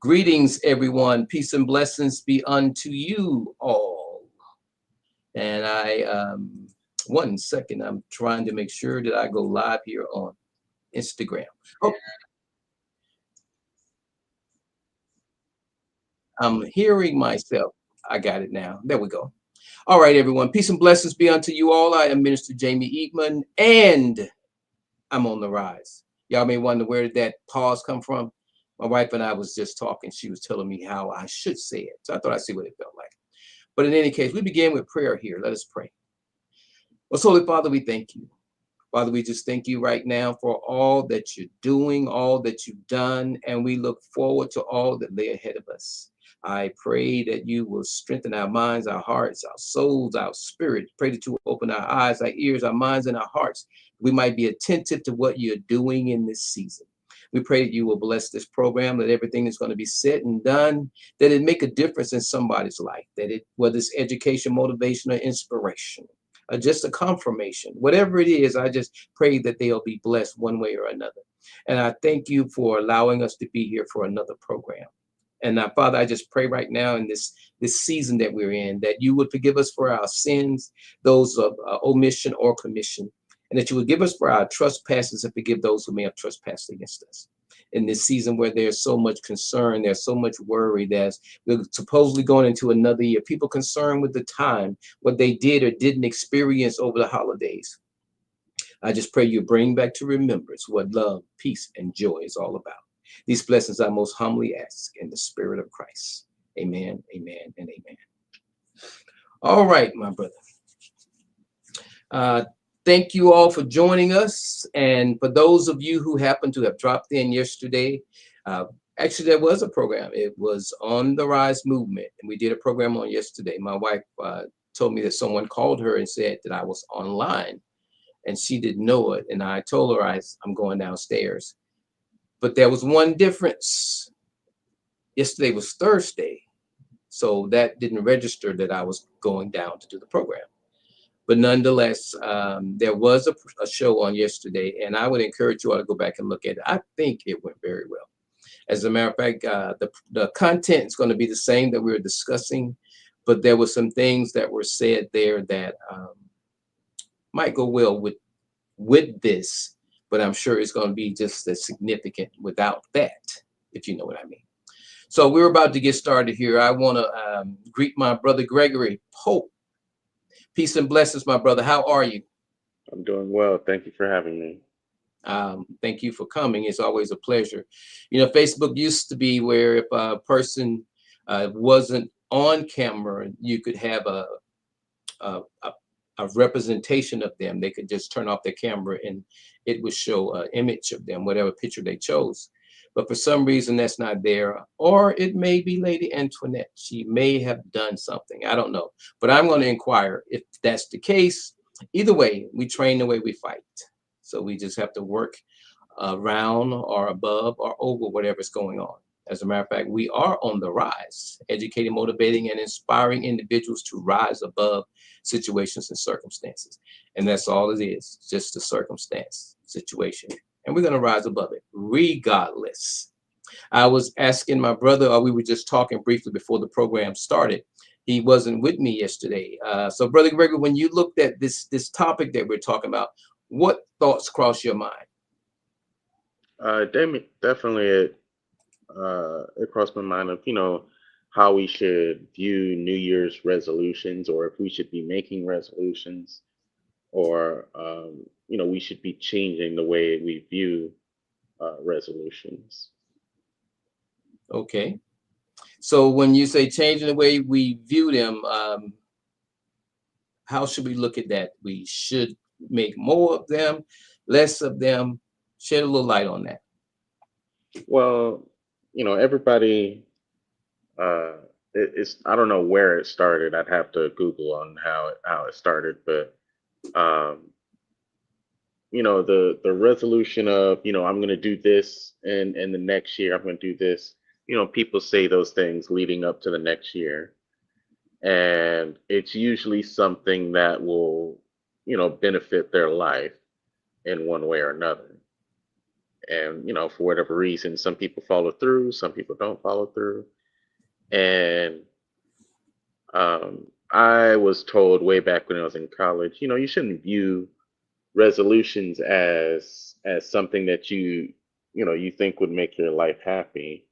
Greetings, everyone. Peace and blessings be unto you all. And one second, I'm trying to make sure that I go live here on Instagram. Oh, I'm hearing myself. I got it now. There we go. All right, everyone. Peace and blessings be unto you all. I am Minister Jamie Eatman, and I'm on the rise. Y'all may wonder where did that pause come from. My wife and I was just talking. She was telling me how I should say it. So I thought I'd see what it felt like. But in any case, we begin with prayer here. Let us pray. Most Holy Father, we thank you. Father, we just thank you right now for all that you're doing, all that you've done, and we look forward to all that lay ahead of us. I pray that you will strengthen our minds, our hearts, our souls, our spirit. Pray that you will open our eyes, our ears, our minds, and our hearts. We might be attentive to what you're doing in this season. We pray that you will bless this program, that everything is going to be said and done, that it make a difference in somebody's life, that it, whether it's education, motivation, or inspiration, just a confirmation, whatever it is, I just pray that they'll be blessed one way or another. And I thank you for allowing us to be here for another program. And Father, I just pray right now in this season that we're in, that you would forgive us for our sins, those of omission or commission, and that you would give us for our trespasses and forgive those who may have trespassed against us. In this season where there's so much concern, there's so much worry, we're supposedly going into another year. People concerned with the time, what they did or didn't experience over the holidays. I just pray you bring back to remembrance what love, peace, and joy is all about. These blessings I most humbly ask in the spirit of Christ. Amen, amen, and amen. All right, my brother. Thank you all for joining us. And for those of you who happened to have dropped in yesterday, actually, there was a program. It was on the Rise Movement. And we did a program on yesterday. My wife told me that someone called her and said that I was online. And she didn't know it. And I told her I'm going downstairs. But there was one difference. Yesterday was Thursday. So that didn't register that I was going down to do the program. But nonetheless, there was a show on yesterday, and I would encourage you all to go back and look at it. I think it went very well. As a matter of fact, the content is going to be the same that we were discussing, but there were some things that were said there that might go well with this, but I'm sure it's going to be just as significant without that, if you know what I mean. So we're about to get started here. I want to greet my brother Gregory Pope. Peace and blessings, my brother. How are you? I'm doing well. Thank you for having me. Thank you for coming. It's always a pleasure. You know, Facebook used to be where if a person wasn't on camera, you could have a, a, a representation of them. They could just turn off their camera and it would show an image of them, whatever picture they chose. But for some reason, that's not there. Or it may be Lady Antoinette. She may have done something. I don't know. But I'm going to inquire if that's the case. Either way, we train the way we fight. So we just have to work around or above or over whatever's going on. As a matter of fact, we are on the rise, educating, motivating, and inspiring individuals to rise above situations and circumstances. And that's all it is, just a circumstance, situation. And we're going to rise above it, regardless. I was asking my brother, or we were just talking briefly before the program started. He wasn't with me yesterday. So, Brother Gregory, when you looked at this topic that we're talking about, what thoughts cross your mind? Definitely, it crossed my mind of how we should view New Year's resolutions, or if we should be making resolutions, or we should be changing the way we view resolutions. Okay. So when you say changing the way we view them, how should we look at that? We should make more of them, less of them. Shed a little light on that. Well, everybody. Uh, it's I don't know where it started. I'd have to Google on how it started, but um, the resolution of I'm going to do this, and the next year I'm going to do this. People say those things leading up to the next year, and it's usually something that will benefit their life in one way or another. And for whatever reason, some people follow through, some people don't follow through. And I was told way back when I was in college, you shouldn't view resolutions as something that you think would make your life happy.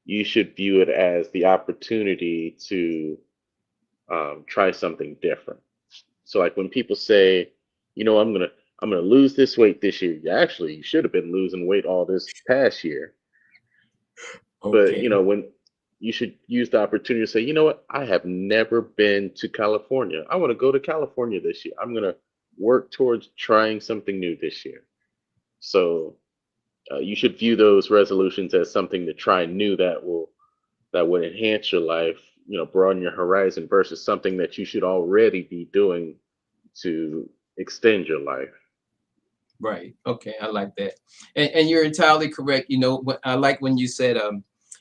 You should view it as the opportunity to try something different. So like when people say, I'm gonna lose this weight this year. You should have been losing weight all this past year. But Okay. when you should use the opportunity to say, you know what, I have never been to California. I want to go to California this year. I'm gonna work towards trying something new this year. So you should view those resolutions as something to try new that would enhance your life, broaden your horizon versus something that you should already be doing to extend your life. Right. Okay. I like that. And you're entirely correct. I like when you said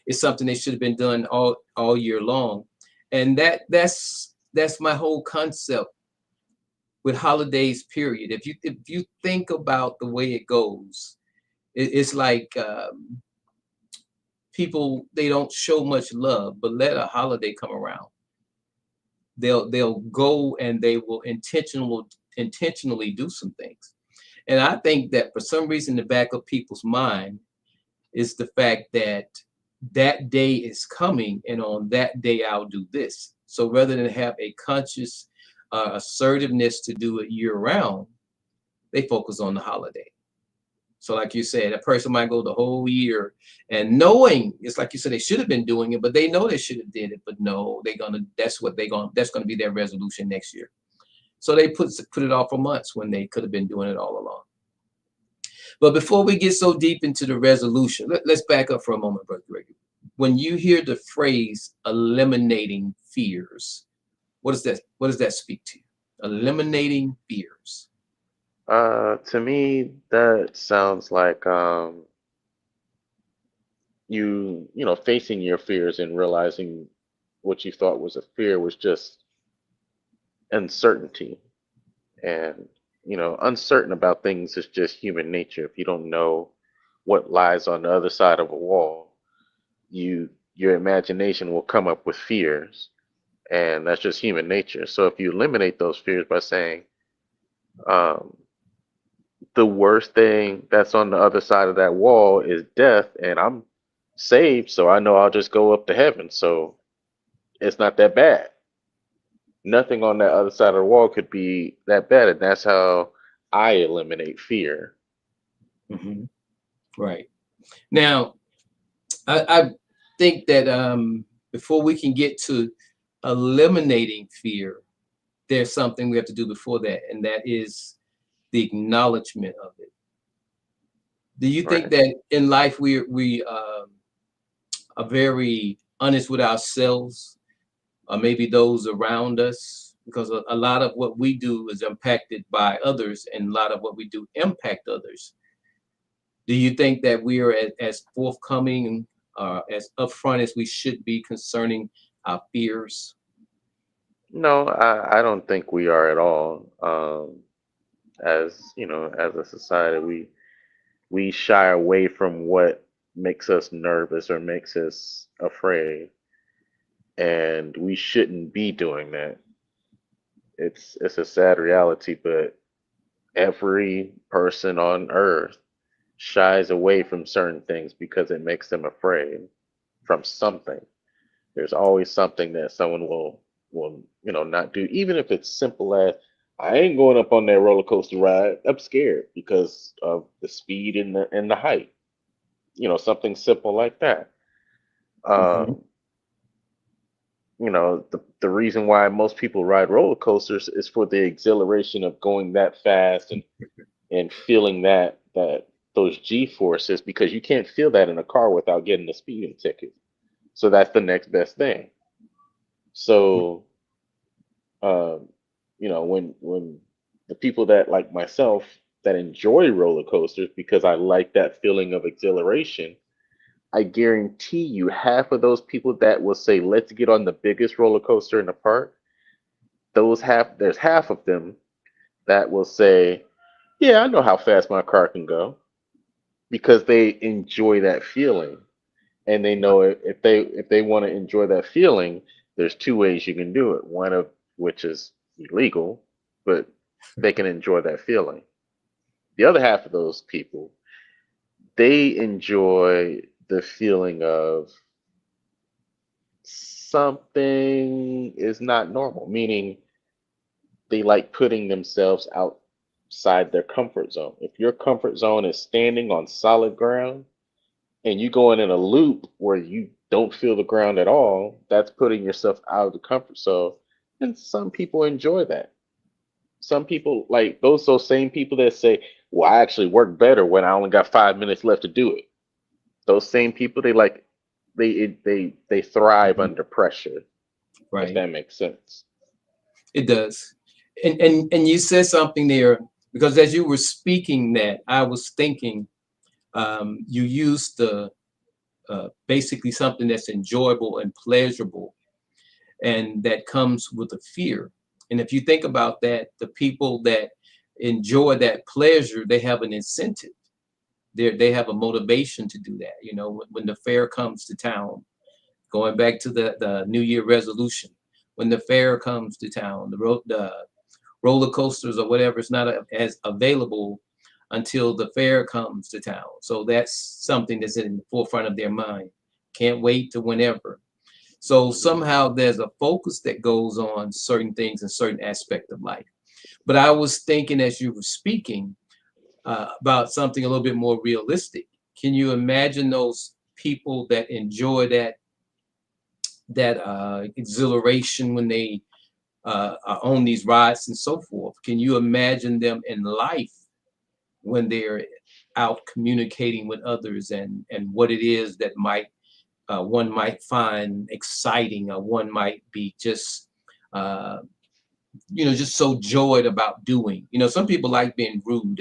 it's something that should have been done all year long. And that's my whole concept with holidays, period. If you think about the way it goes, it's like people, they don't show much love, but let a holiday come around, they'll go and they will intentionally do some things. And I think that for some reason, the back of people's mind is the fact that that day is coming, and on that day I'll do this. So rather than have a conscious assertiveness to do it year round, they focus on the holiday. So, like you said, a person might go the whole year and knowing, it's like you said, they should have been doing it, but they know they should have did it, but no, that's gonna be their resolution next year. So they put it off for months when they could have been doing it all along. But before we get so deep into the resolution, let's back up for a moment, Brother Gregory. When you hear the phrase eliminating fears, what does that speak to you? Eliminating fears. To me, that sounds like facing your fears and realizing what you thought was a fear was just uncertainty. And uncertain about things is just human nature. If you don't know what lies on the other side of a wall, your imagination will come up with fears, and that's just human nature. So if you eliminate those fears by saying, um, the worst thing that's on the other side of that wall is death, and I'm saved, so I know I'll just go up to heaven. So it's not that bad. Nothing on that other side of the wall could be that bad, and that's how I eliminate fear. Hmm. Right. Now, I think that before we can get to eliminating fear, there's something we have to do before that, and that is the acknowledgement of it. Do you think Right. that in life we are very honest with ourselves, or maybe those around us? Because a lot of what we do is impacted by others, and a lot of what we do impact others. Do you think that we are as forthcoming, as upfront as we should be concerning our fears? No, I don't think we are at all. As a society, we shy away from what makes us nervous or makes us afraid, and we shouldn't be doing that. It's a sad reality, but every person on earth shies away from certain things because it makes them afraid from something. There's always something that someone will not do, even if it's simple as I ain't going up on that roller coaster ride. I'm scared because of the speed and the height. Something simple like that. Hmm. Um, the reason why most people ride roller coasters is for the exhilaration of going that fast and feeling that those G forces, because you can't feel that in a car without getting a speeding ticket. So that's the next best thing. So um, when the people that like myself that enjoy roller coasters because I like that feeling of exhilaration, I guarantee you half of those people that will say, let's get on the biggest roller coaster in the park, there's half of them that will say, yeah, I know how fast my car can go. because they enjoy that feeling, and they know if they want to enjoy that feeling, there's two ways you can do it. One of which is illegal, but they can enjoy that feeling. The other half of those people, they enjoy the feeling of something is not normal, meaning they like putting themselves outside their comfort zone. If your comfort zone is standing on solid ground and you going in a loop where you don't feel the ground at all, that's putting yourself out of the comfort zone. And some people enjoy that. Some people like those same people that say, "Well, I actually work better when I only got 5 minutes left to do it." Those same people, they thrive Mhm. under pressure, if Right. that makes sense. It does. And you said something there, because as you were speaking that, I was thinking, you used the basically something that's enjoyable and pleasurable, and that comes with a fear. And if you think about that, the people that enjoy that pleasure, they have an incentive. They have a motivation to do that. You know, when the fair comes to town, going back to the New Year resolution, when the fair comes to town, the roller coasters or whatever is not as available until the fair comes to town. So that's something that's in the forefront of their mind. Can't wait to whenever. So Hmm. somehow there's a focus that goes on certain things in certain aspect of life. But I was thinking as you were speaking about something a little bit more realistic. Can you imagine those people that enjoy that exhilaration when they are on these rides and so forth? Can you imagine them in life when they're out communicating with others, and what it is that might one might find exciting, or one might be just uh, just so joyed about doing. Some people like being rude,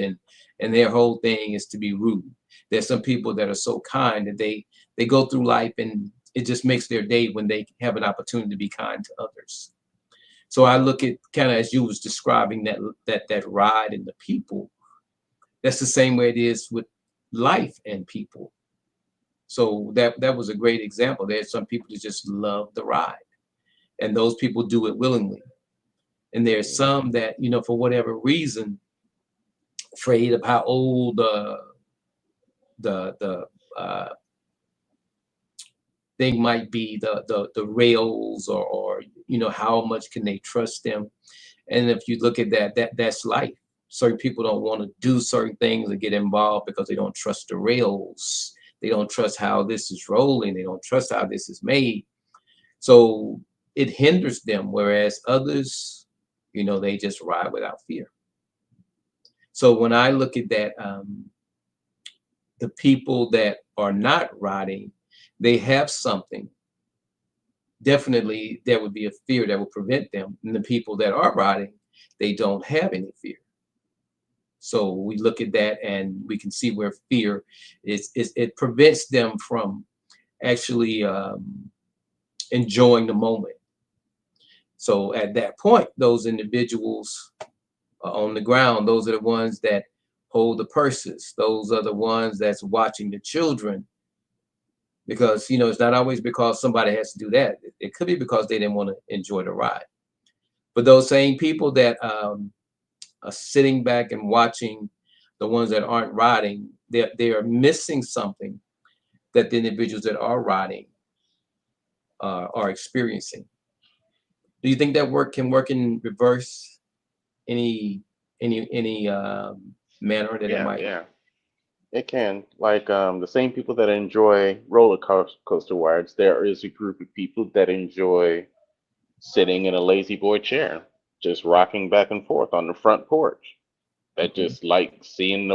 and their whole thing is to be rude. There's some people that are so kind that they go through life, and it just makes their day when they have an opportunity to be kind to others. So I look at, kind of as you was describing, that ride and the people. That's the same way it is with life and people. So that was a great example. There's some people that just love the ride, and those people do it willingly. And there's some that, for whatever reason, afraid of how old the thing might be, the rails, or how much can they trust them. And if you look at that's life. Certain people don't want to do certain things and get involved because they don't trust the rails. They don't trust how this is rolling. They don't trust how this is made. So it hinders them. Whereas others, they just ride without fear. So when I look at that, the people that are not riding, they have something. Definitely, there would be a fear that will prevent them. And the people that are riding, they don't have any fear. So we look at that, and we can see where fear is it prevents them from actually enjoying the moment. So at that point, those individuals are on the ground. Those are the ones that hold the purses. Those are the ones that's watching the children, because it's not always because somebody has to do that. It could be because they didn't want to enjoy the ride. But those same people that are sitting back and watching the ones that aren't riding, they are missing something that the individuals that are riding are experiencing. Do you think that can work in reverse, any manner that it Yeah, might? yeah, it can. Like the same people that enjoy coaster rides, there is a group of people that enjoy sitting in a lazy boy chair, just rocking back and forth on the front porch. That Mhm. just like seeing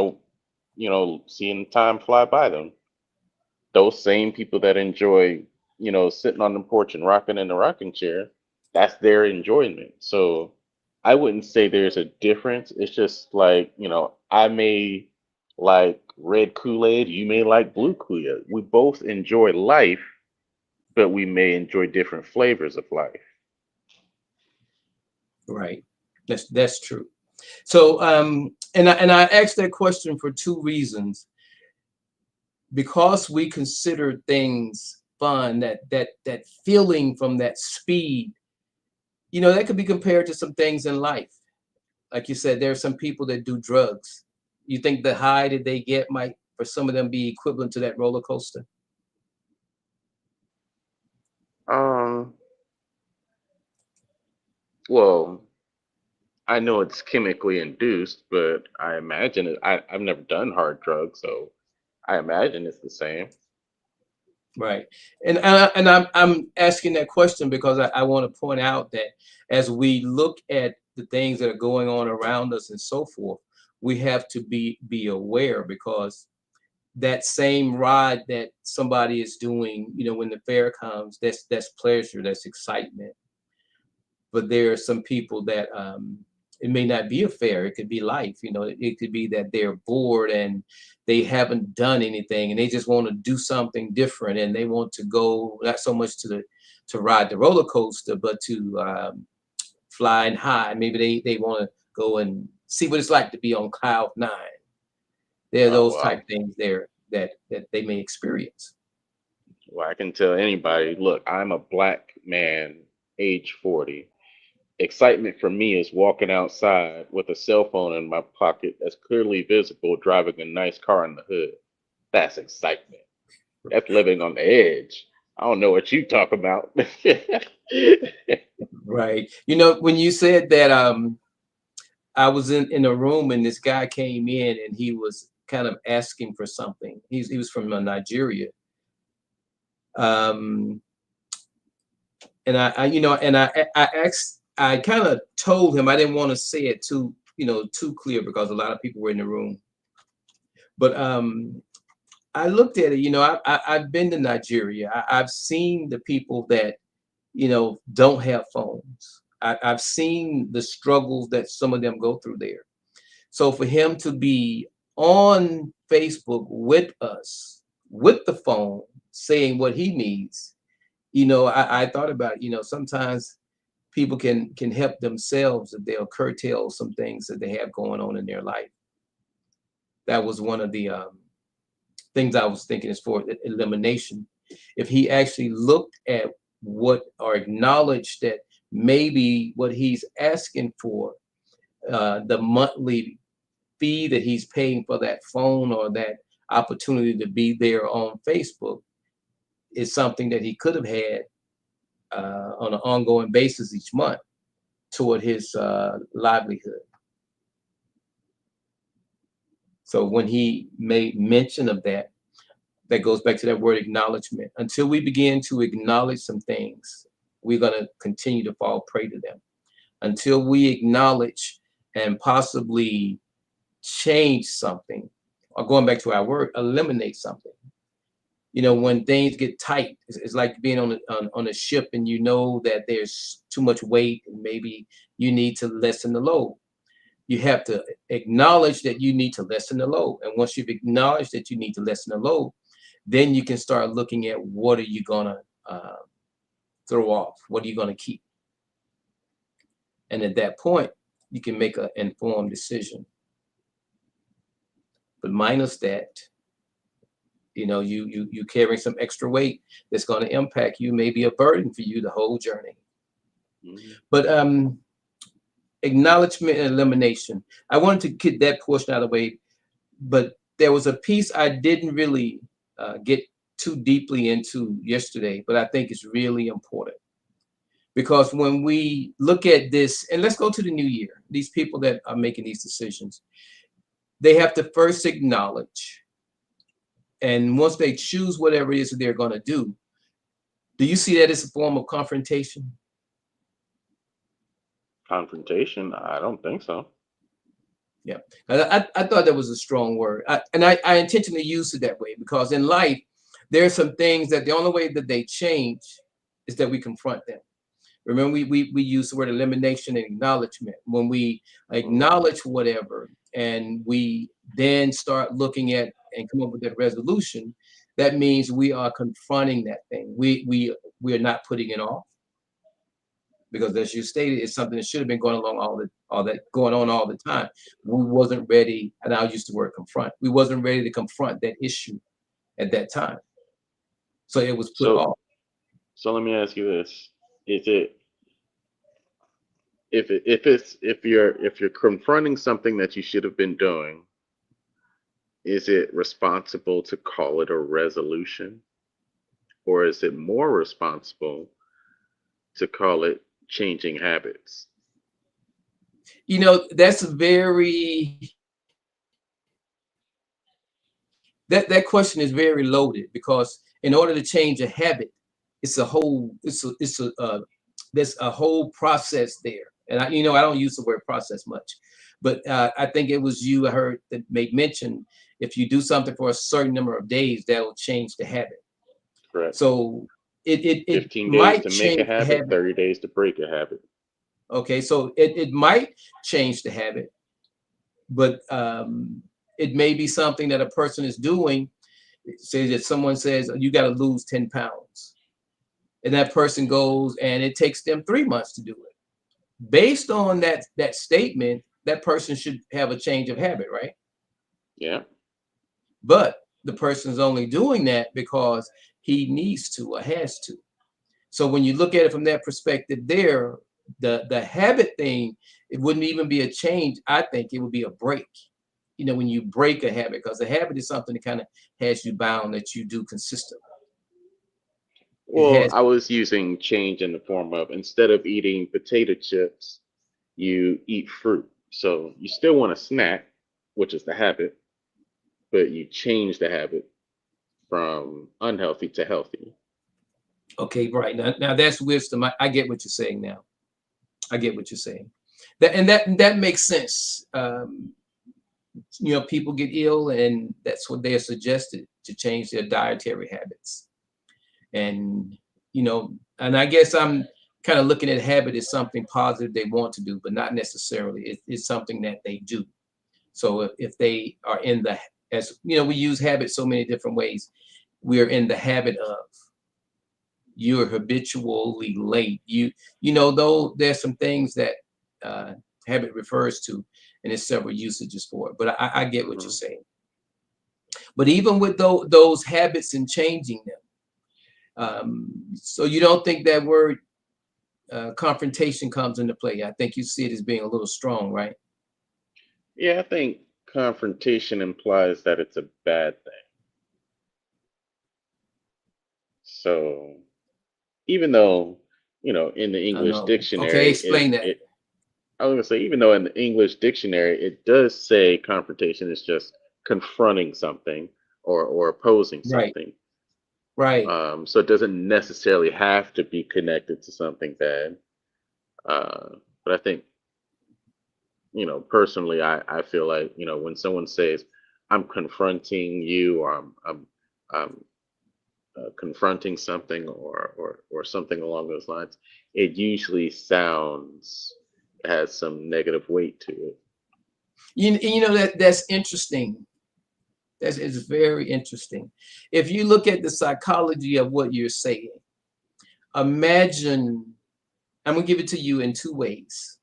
time fly by them. Those same people that enjoy, sitting on the porch and rocking in the rocking chair, that's their enjoyment. So I wouldn't say there's a difference. It's just like, I may like red Kool-Aid, you may like blue Kool-Aid. We both enjoy life, but we may enjoy different flavors of life. Right. That's true. So and I asked that question for two reasons. because we consider things fun, that feeling from that speed, that could be compared to some things in life. Like you said, there are some people that do drugs. You think the high that they get might, for some of them, be equivalent to that roller coaster? Um, well, I know it's chemically induced, but I imagine it. I've never done hard drugs, so I imagine it's the same. Right. And I'm asking that question because I want to point out that as we look at the things that are going on around us and so forth, we have to be aware, because that same ride that somebody is doing, when the fair comes, that's pleasure, that's excitement. But there are some people that, it may not be a fair, it could be life. It could be that they're bored and they haven't done anything and they just want to do something different, and they want to go not so much to ride the roller coaster, but to, flying high. Maybe they want to go and see what it's like to be on cloud nine. There are Oh those type wow. things there that they may experience. Well, I can tell anybody, look, I'm a black man, age 40. Excitement for me is walking outside with a cell phone in my pocket that's clearly visible, driving a nice car in the hood. That's excitement. That's living on the edge. I don't know what you talk about. Right. When you said that, I was in a room and this guy came in and he was kind of asking for something. He was from Nigeria. Um, and I asked, I kind of told him I didn't want to say it too clear, because a lot of people were in the room. But I looked at it. I've been to Nigeria. I've seen the people that don't have phones. I've seen the struggles that some of them go through there. So for him to be on Facebook with us, with the phone, saying what he needs, I thought about, sometimes people can help themselves if they'll curtail some things that they have going on in their life. That was one of the, things I was thinking, as for elimination. If he actually looked at what, or acknowledged that maybe what he's asking for, the monthly fee that he's paying for that phone or that opportunity to be there on Facebook, is something that he could have had, on an ongoing basis each month, toward his, livelihood. So when he made mention of that, that goes back to that word acknowledgement. Until we begin to acknowledge some things, we're going to continue to fall prey to them. Until we acknowledge and possibly change something, or going back to our word, eliminate something. When things get tight, it's like being on a ship, and that there's too much weight and maybe you need to lessen the load. You have to acknowledge that you need to lessen the load. And once you've acknowledged that you need to lessen the load, then you can start looking at, what are you going to, throw off? What are you going to keep? And at that point, you can make an informed decision. But minus that, you carrying some extra weight that's going to impact you, may be a burden for you the whole journey. Mhm. But acknowledgement and elimination, I wanted to get that portion out of the way. But there was a piece I didn't really, get too deeply into yesterday, but I think it's really important. Because when we look at this, and let's go to the new year, these people that are making these decisions, they have to first acknowledge. And once they choose whatever it is that they're going to do you see that as a form of confrontation? Confrontation? I don't think so. Yeah. I thought that was a strong word. And I intentionally used it that way, because in life, there are some things that the only way that they change is that we confront them. Remember, we use the word elimination and acknowledgement. When we Hmm. acknowledge whatever, and we then start looking at and come up with that resolution, that means we are confronting that thing. We are not putting it off, because, as you stated, it's something that should have been going along all that going on all the time. We wasn't ready, and I'll use the word confront. We wasn't ready to confront that issue at that time. So it was put So off. so let me ask you this: Is it if you're confronting something that you should have been doing, is it responsible to call it a resolution, or is it more responsible to call it changing habits? That's a very that question is very loaded, because in order to change a habit, it's a whole it's a there's a whole process there. And I don't use the word process much, but I think it was you I heard that make mention, if you do something for a certain number of days, that will change the habit. Correct. So it 15 days might to make a change the habit, habit. 30 days to break a habit. Okay, so it might change the habit, but it may be something that a person is doing. Say that someone says you got to lose 10 pounds, and that person goes and it takes them 3 months to do it. Based on that statement, that person should have a change of habit, right? Yeah. But the person is only doing that because he needs to or has to. So when you look at it from that perspective there, the habit thing, it wouldn't even be a change. I think it would be a break. When you break a habit, because a habit is something that kind of has you bound, that you do consistently. It Well, has. I was using change in the form of, instead of eating potato chips, you eat fruit. So you still want a snack, which is the habit, but you change the habit from unhealthy to healthy. Okay, right. Now that's wisdom. I get what you're saying now. I get what you're saying. That makes sense. People get ill, and that's what they're suggested, to change their dietary habits. And and I guess I'm kind of looking at habit as something positive they want to do, but not necessarily. It's something that they do. So if they are in the, as we use habit so many different ways. We're in the habit of, you're habitually late. Though there's some things that uh, habit refers to, and there's several usages for it. But I get what you're Hmm. saying. But even with those habits and changing them, so you don't think that word confrontation comes into play? I think you see it as being a little strong, right? Yeah, I think confrontation implies that it's a bad thing. So even though, in the I English know. Okay, dictionary, explain that. I was gonna say, even though in the English dictionary it does say confrontation is just confronting something or opposing Right, something. right. So it doesn't necessarily have to be connected to something bad. But I think, personally, I feel like, when someone says, I'm confronting you, or I'm confronting something, or something along those lines, it usually sounds, has some negative weight to it. That's interesting. That is very interesting. If you look at the psychology of what you're saying, imagine, I'm gonna give it to you in two ways.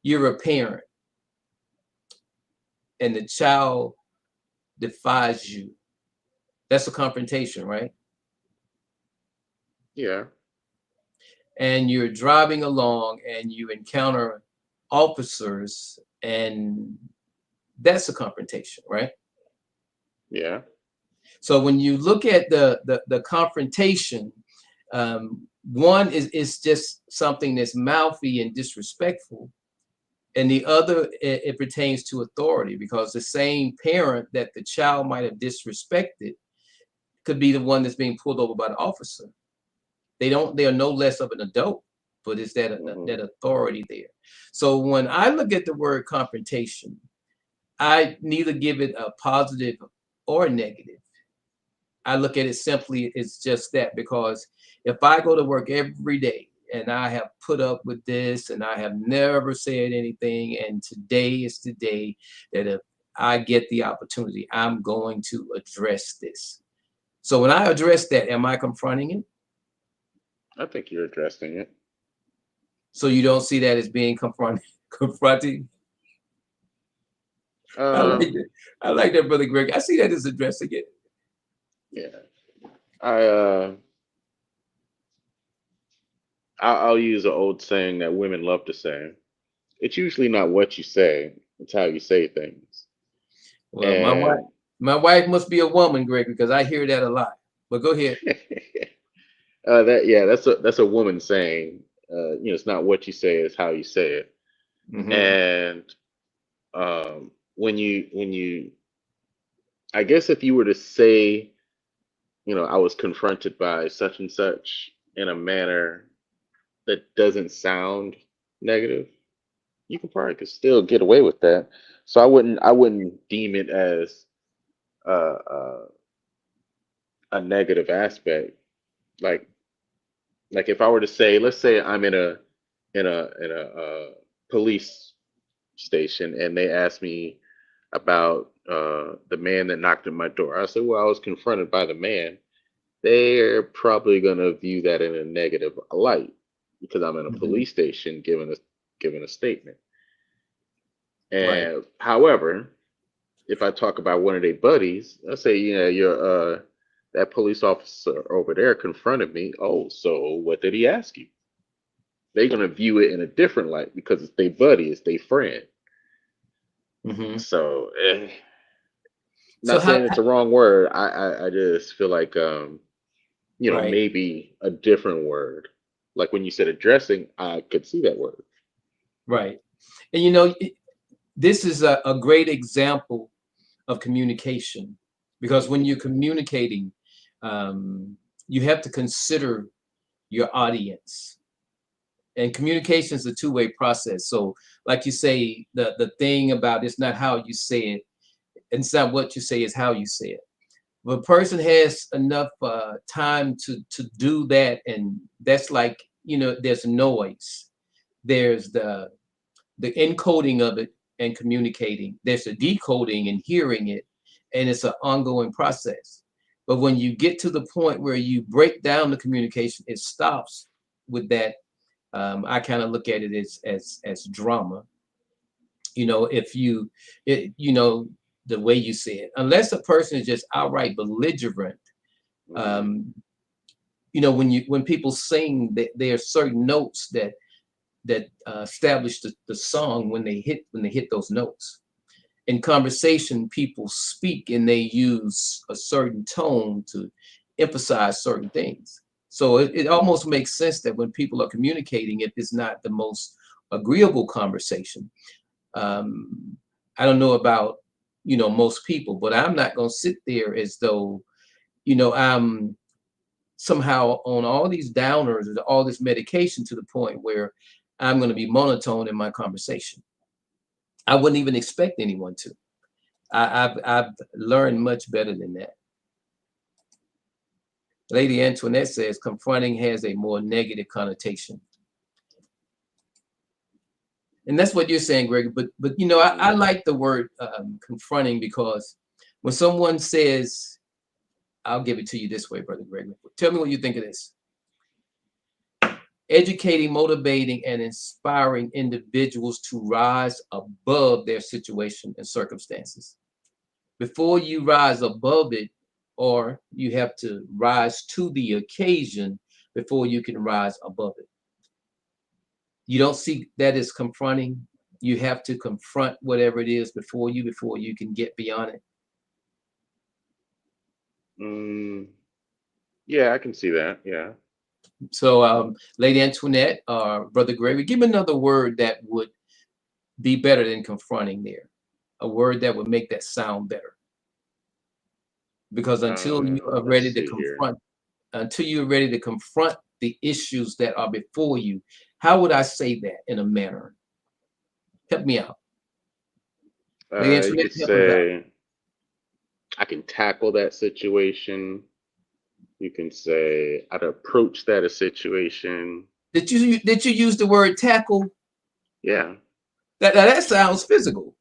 You're a parent, and the child defies you. That's a confrontation, right? Yeah, And you're driving along and you encounter officers, and that's a confrontation, right? yeah, So when you look at the confrontation, one is just something that's mouthy and disrespectful, and the other, it pertains to authority, because the same parent that the child might have disrespected could be the one that's being pulled over by the officer. They are no less of an adult, but it's hmm that authority there. So when I look at the word confrontation, I neither give it a positive or negative. I look at it simply as just that, because if I go to work every day and I have put up with this and I have never said anything, and today is the day that if I get the opportunity, I'm going to address this. So when I address that, am I confronting it? I think you're addressing it. So you don't see that as being confronting? I like Um, that. I like that, Brother Greg. I see that as addressing it. Yeah. I I'll use an old saying that women love to say. It's usually not what you say; it's how you say things. Well, And my wife must be a woman, Greg, because I hear that a lot. But go ahead. that yeah, that's a woman saying. It's not what you say; it's how you say it. Hmm. And when you, I guess if you were to say, I was confronted by such and such in a manner that doesn't sound negative, you can probably could still get away with that. So I wouldn't deem it as uh, uh, a negative aspect. Like if I were to say, let's say I'm in a police station and they ask me about the man that knocked at my door. I said, well, I was confronted by the man. They're probably gonna view that in a negative light because I'm in a Hmm. police station giving a statement. Right. And however, if I talk about one of their buddies, I say, yeah, you're that police officer over there confronted me. Oh, so what did he ask you? They're gonna view it in a different light because it's their buddy, it's their friend. Hmm. So, So not saying it's a wrong word. I just feel like right, maybe a different word. Like when you said addressing, I could see that word. right. And this is a great example of communication because when you're communicating, um, you have to consider your audience. And communication is a two-way process. So, like you say, the thing about it's not how you say it, and it's not what you say, it's how you say it. If a person has enough time to do that, and that's like there's noise, there's the encoding of it and communicating. There's the decoding and hearing it, and it's an ongoing process. But when you get to the point where you break down the communication, it stops with that. I kind of look at it as drama. If the way you say it, unless a person is just outright belligerent. Mm-hmm. Um, when people sing, there are certain notes that establish the song when they hit those notes. In conversation, people speak and they use a certain tone to emphasize certain things. So it almost makes sense that when people are communicating, if it's not the most agreeable conversation, um, I don't know about most people, but I'm not going to sit there as though I'm somehow on all these downers or all this medication to the point where I'm going to be monotone in my conversation. I wouldn't even expect anyone to. I've learned much better than that. Lady Antoinette says confronting has a more negative connotation, and that's what you're saying, Greg. But I Mm-hmm. like the word confronting because when someone says, "I'll give it to you this way, brother Greg," tell me what you think of this. Educating, motivating, and inspiring individuals to rise above their situation and circumstances. Before you rise above it, or you have to rise to the occasion before you can rise above it. You don't see that as confronting. You have to confront whatever it is before you can get beyond it. Mm, yeah, I can see that. Yeah. So, Lady Antoinette or Brother Gregory, give me another word that would be better than confronting there. A word that would make that sound better. Because Let's see here. until you're ready to confront the issues that are before you, how would I say that in a manner? Help me out. Lady You Antoinette, could help us out. say I can tackle that situation. You can say I'd approach that a situation. Did you use the word tackle? Yeah. That sounds physical.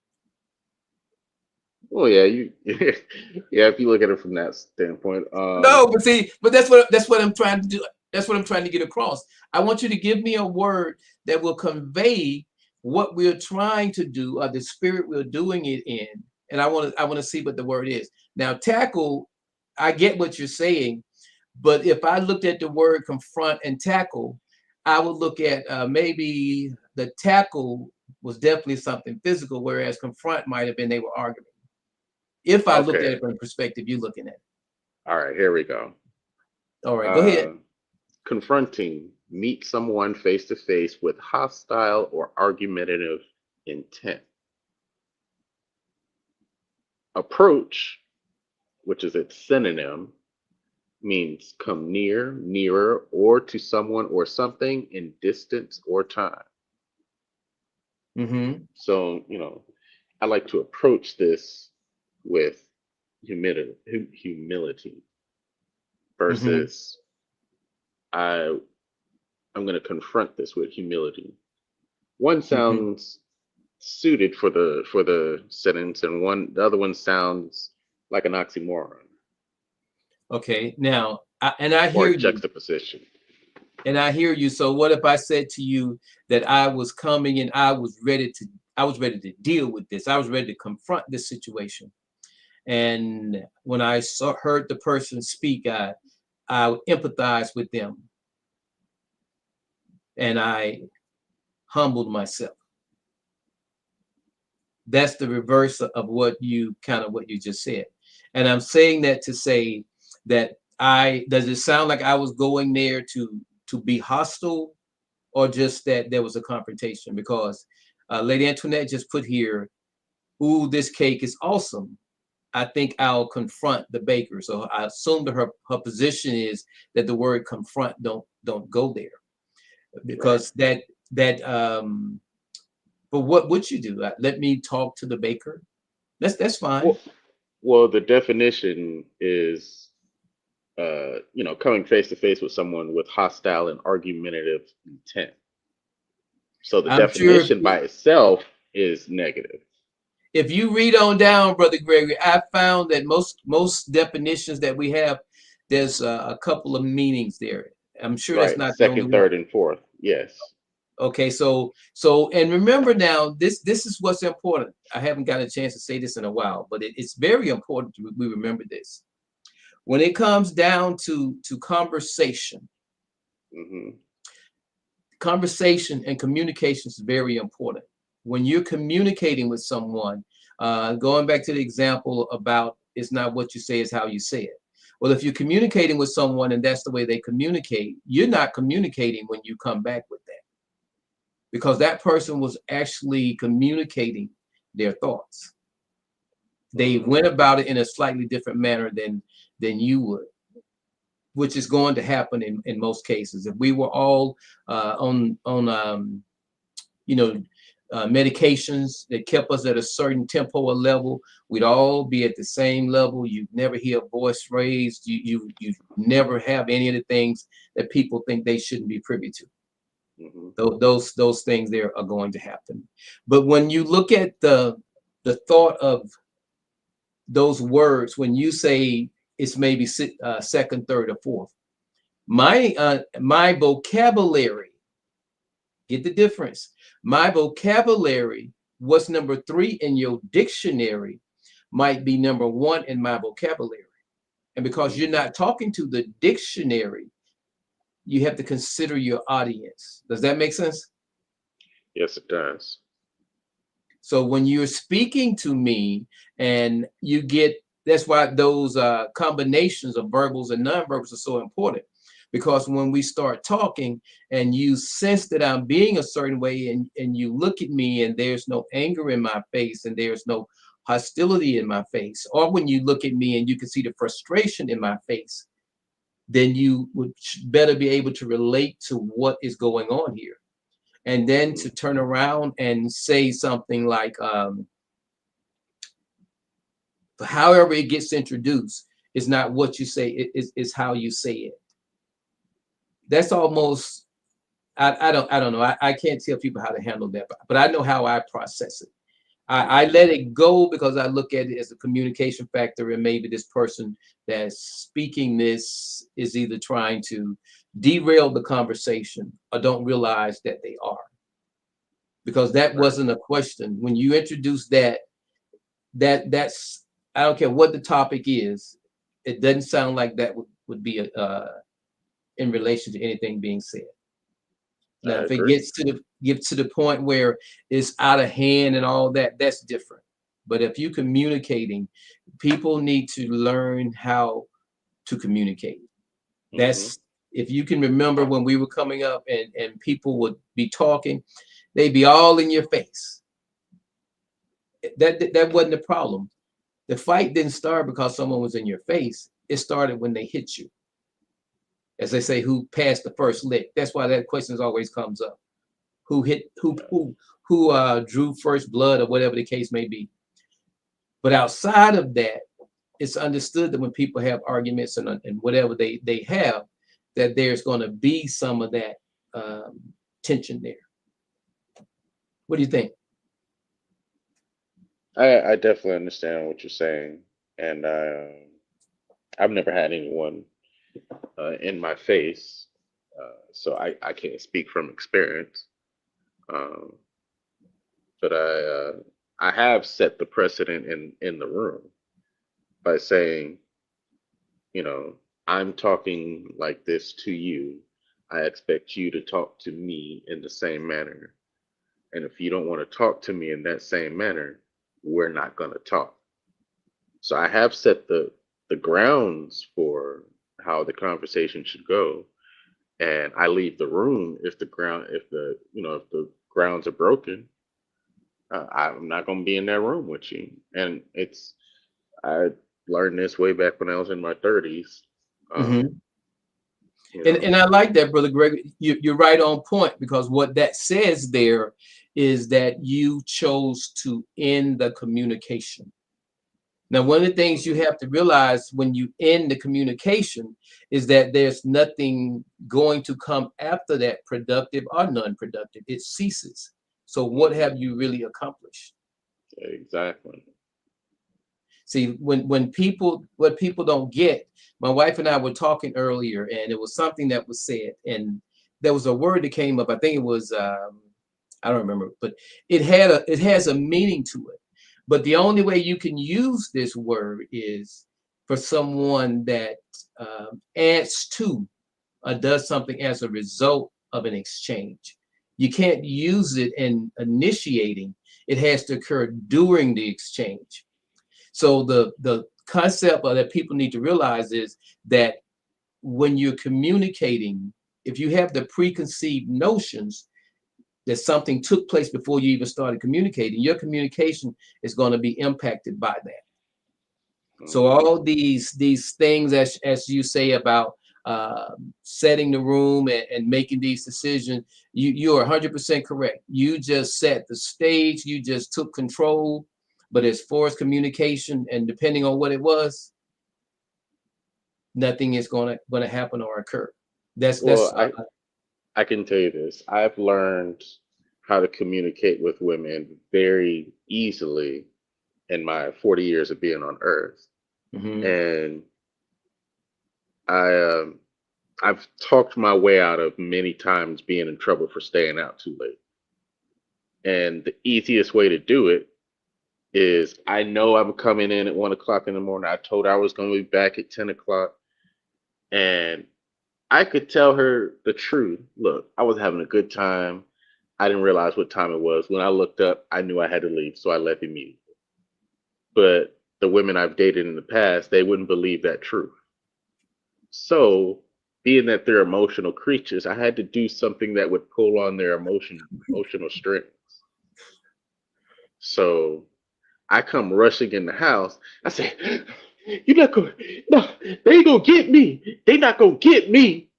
Well, yeah, yeah, if you look at it from that standpoint. No, but see, but that's what I'm trying to do. That's what I'm trying to get across. I want you to give me a word that will convey what we're trying to do or the spirit we're doing it in. And I want to see what the word is. Now, tackle. I get what you're saying, but if I looked at the word confront and tackle, I would look at maybe the tackle was definitely something physical, whereas confront might have been they were arguing. If I looked at Okay. it from the perspective you're looking at. All right. Here we go. All right, go ahead. Uh, confronting, meet someone face to face with hostile or argumentative intent. Approach, which is its synonym, means come near, nearer, or to someone or something in distance or time. Mm-hmm. So, I like to approach this with humility Mm-hmm. versus I I'm going to confront this with humility. One Mm-hmm. sounds suited for the sentence, and the other one sounds like an oxymoron Okay. Now, I or hear a you, juxtaposition. and I hear you. So, what if I said to you that I was coming and I was ready to deal with this. I was ready to confront this situation. And when I heard the person speak, I empathized with them and I humbled myself. That's the reverse of what you just said. And I'm saying that to say that I does it sound like I was going there to be hostile or just that there was a confrontation? Because Lady Antoinette just put here, ooh, this cake is awesome. I think I'll confront the baker. So I assume that her position is that the word confront don't go there Right. because that but what would you do? Let me talk to the baker. That's fine. Well, well, the definition is, coming face to face with someone with hostile and argumentative intent. So the I'm sure definition by itself is negative. if you read on down, Brother Gregory, I found that most definitions that we have, there's a couple of meanings there. I'm sure that's Right. not the only Second, one. third, and fourth. Yes. Okay, so and remember now, this is what's important. I haven't got a chance to say this in a while, but it's very important we remember this. When it comes down to Hmm. conversation and communication is very important. When you're communicating with someone, going back to the example about it's not what you say, it's how you say it. Well, if you're communicating with someone and that's the way they communicate, you're not communicating when you come back with that because that person was actually communicating their thoughts. They Hmm. went about it in a slightly different manner than you would, which is going to happen in most cases. If we were all on you know medications that kept us at a certain tempo or level, we'd all be at the same level. You never hear a voice raised. You never have any of the things that people think they shouldn't be privy to. Hmm. Those things there are going to happen. But when you look at the thought of those words, when you say it's maybe second, third, or fourth, my vocabulary, get the difference. My vocabulary, what's number three in your dictionary, might be number one in my vocabulary. And because you're Hmm. not talking to the dictionary, you have to consider your audience. Does that make sense? Yes, it does. So when you're speaking to me and you get, that's why those combinations of verbals and nonverbals are so important. Because when we start talking and you sense that I'm being a certain way and you look at me and there's no anger in my face and there's no hostility in my face, or when you look at me and you can see the frustration in my face, then you would better be able to relate to what is going on here. And then Hmm. to turn around and say something like, however it gets introduced is not what you say, it's how you say it. That's almost, I don't know. I can't tell people how to handle that, but I know how I process it. I Hmm. let it go because I look at it as a communication factor, and maybe this person that's speaking this is either trying to derail the conversation or don't realize that they are. Because that Right. wasn't a question. When you introduce that that's I don't care what the topic is. It doesn't sound like that would be in relation to anything being said. I Now, if it agree. gets to the point where it's out of hand and all that, that's different. But if you're communicating, people need to learn how to communicate. Hmm. That's if you can remember when we were coming up and people would be talking, they'd be all in your face. That wasn't the problem. The fight didn't start because someone was in your face. It started when they hit you. As they say, who passed the first lick? That's why that question always comes up. Who hit who drew first blood or whatever the case may be. But outside of that, it's understood that when people have arguments and whatever they have, that there's going to be some of that um, tension there. What do you think? I definitely understand what you're saying, and I've never had anyone in my face, so I can't speak from experience. Um, but I have set the precedent in the room by saying, you know, I'm talking like this to you. I expect you to talk to me in the same manner. And if you don't want to talk to me in that same manner, we're not going to talk. So I have set the grounds for how the conversation should go, and I leave the room if the grounds are broken. I'm not going to be in that room with you. And I learned this way back when I was in my 30s. Um, Hmm. you And know, I like that, brother Greg. You're right on point because what that says there is that you chose to end the communication. Now, one of the things you mhm. have to realize when you end the communication is that there's nothing going to come after that, productive or non-productive. It ceases. So, what have you really accomplished? Exactly. See, when people what people don't get, my wife and I were talking earlier, and it was something that was said, and there was a word that came up. I think it was I don't remember, but it has a meaning to it. But the only way you can use this word is for someone that adds to or does something as a result of an exchange. You can't use it in initiating. It has to occur during the exchange. So the concept that people need to realize is that when you're communicating, if you have the preconceived notions that something took place before you even started communicating, your communication is going to be impacted by that. So Hmm. all these things, as you say about uh, setting the room and making these decisions, you are 100% correct. You just set the stage. You just took control. But as far as communication and depending on what it was, nothing is gonna happen or occur. That's Well, I can tell you this. I've learned how to communicate with women very easily in my 40 years of being on Earth, mhm. and I I've talked my way out of many times being in trouble for staying out too late. And the easiest way to do it is I know I'm coming in at 1 o'clock in the morning. I told her I was going to be back at 10 o'clock, and I could tell her the truth. Look, I was having a good time. I didn't realize what time it was. When I looked up, I knew I had to leave, so I left immediately. But the women I've dated in the past, they wouldn't believe that truth. So, being that they're emotional creatures, I had to do something that would pull on their emotional strength. So I come rushing in the house. I say, "You're not going. No, they ain't gonna get me. They not gonna get me."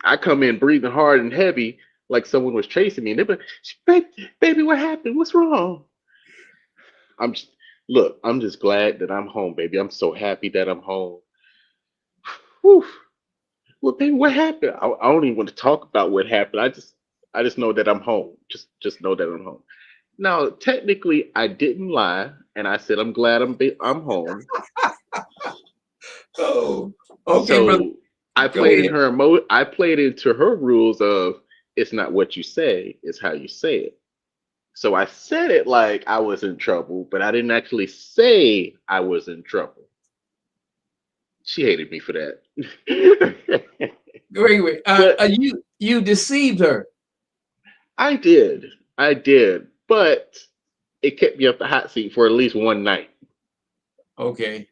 I come in breathing hard and heavy, like someone was chasing me, and they be like, "Baby, what happened? What's wrong?" I'm just, look. I'm just glad that I'm home, baby. I'm so happy that I'm home. Whew. Well, baby, what happened? I don't even want to talk about what happened. I just know that I'm home. Just know that I'm home. Now, technically, I didn't lie, and I said I'm glad I'm home. Oh, okay, brother. So Go ahead. I played into her rules of it's not what you say, it's how you say it. So I said it like I was in trouble, but I didn't actually say I was in trouble. She hated me for that. Gregory, But you deceived her. I did. I did. But it kept me up the hot seat for at least one night. Okay,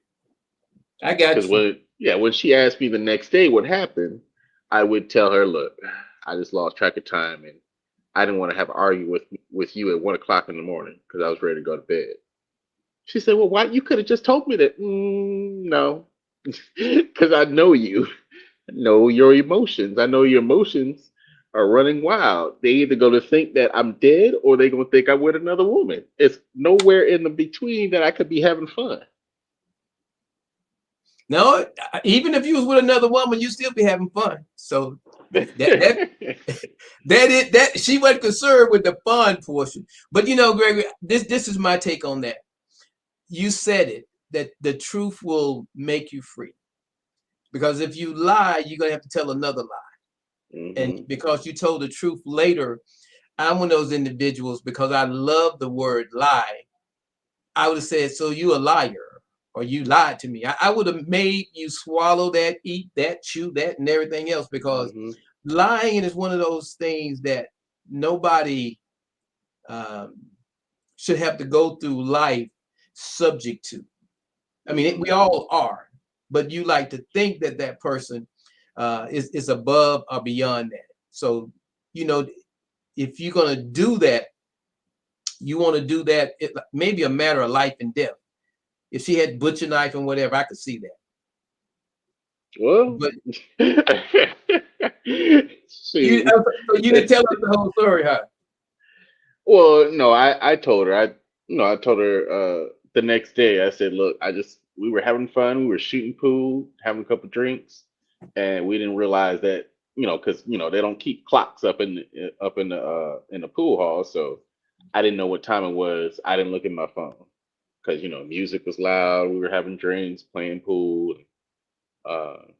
I Because got you. when she asked me the next day what happened, I would tell her, look, I just lost track of time and I didn't want to have an argument with you at 1 o'clock in the morning because I was ready to go to bed. She said, well, why? You could have just told me that. No, because I know you. I know your emotions. I know your emotions are running wild. They either going to think that I'm dead or they going to think I'm with another woman. It's nowhere in the between that I could be having fun. No, even if you was with another woman, you still be having fun. So that that she wasn't concerned with the fun portion. But you know, Gregory, this is my take on that. You said it, that the truth will make you free. Because if you lie, you're gonna have to tell another lie. And Hmm. because you told the truth later, I'm one of those individuals because I love the word lie. I would have said, so you a liar, or you lied to me. I would have made you swallow that, eat that, chew that, and everything else, because Hmm. lying is one of those things that nobody um, should have to go through life subject to. I mean, Hmm. we all are, but you like to think that that person is above or beyond that. So, you know, if you're going to do that, you want to do that, it maybe a matter of life and death. If she had butcher knife and whatever, I could see that. Well, But you, shoot. so you didn't tell us the whole story, huh? Well, no, I told her. I told her the next day. I said, look, we were having fun. We were shooting pool, having a couple drinks, and we didn't realize that because they don't keep clocks up in the pool hall. So I didn't know what time it was. I didn't look at my phone because music was loud. We were having drinks, playing pool.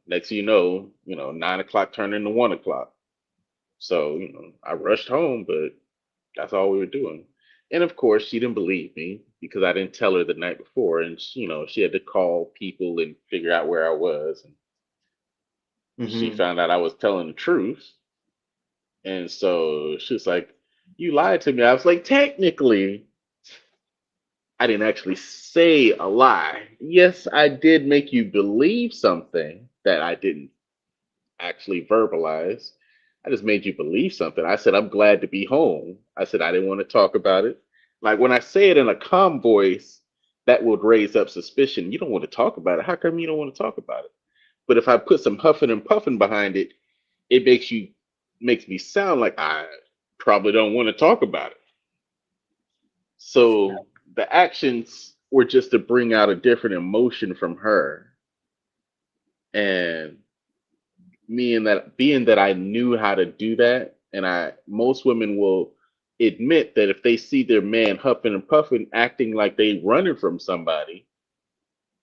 Next thing 9 o'clock turned into 1 o'clock. So I rushed home, but that's all we were doing. And of course, she didn't believe me because I didn't tell her the night before, and she had to call people and figure out where I was. And she Mm-hmm. found out I was telling the truth, and so she was like, "You lied to me." I was like, "Technically, I didn't actually say a lie. Yes, I did make you believe something that I didn't actually verbalize. I just made you believe something. I said, I'm glad to be home. I said, I didn't want to talk about it. Like when I say it in a calm voice, that would raise up suspicion. You don't want to talk about it. How come you don't want to talk about it? But if I put some huffing and puffing behind it, it makes me sound like I probably don't want to talk about it. So the actions were just to bring out a different emotion from her. And me and that being that I knew how to do that, and I most women will admit that if they see their man huffing and puffing, acting like they running from somebody,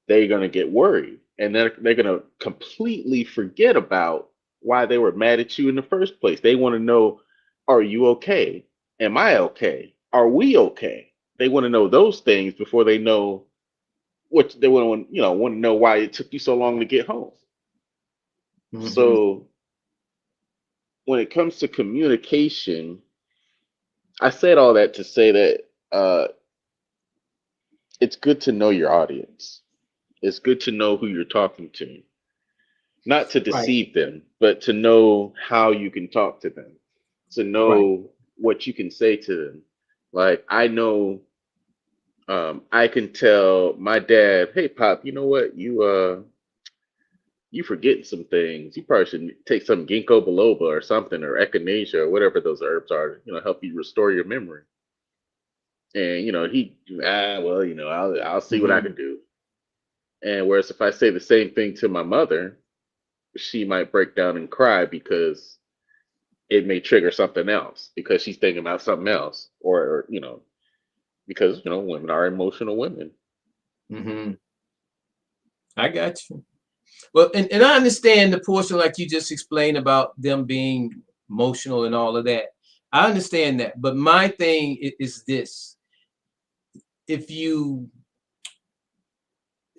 they're gonna get worried, and they're gonna completely forget about why they were mad at you in the first place. They want to know, are you okay? Am I okay? Are we okay? They want to know those things before they know what they want to know why it took you so long to get home. Mm-hmm. So when it comes to communication, I said all that to say that it's good to know your audience. It's good to know who you're talking to, not to Right, deceive them, but to know how you can talk to them, to right. know what you can say to them. Like I know, I can tell my dad, "Hey, Pop, you know what? You forgetting some things. You probably should take some ginkgo biloba or something, or echinacea, or whatever those herbs are. Help you restore your memory." And well, I'll see what I Mm-hmm. can do. And whereas if I say the same thing to my mother, she might break down and cry because it may trigger something else because she's thinking about something else, or because women are emotional women. Mm-hmm. I got you. Well, and I understand the portion like you just explained about them being emotional and all of that. I understand that. But my thing is this. If you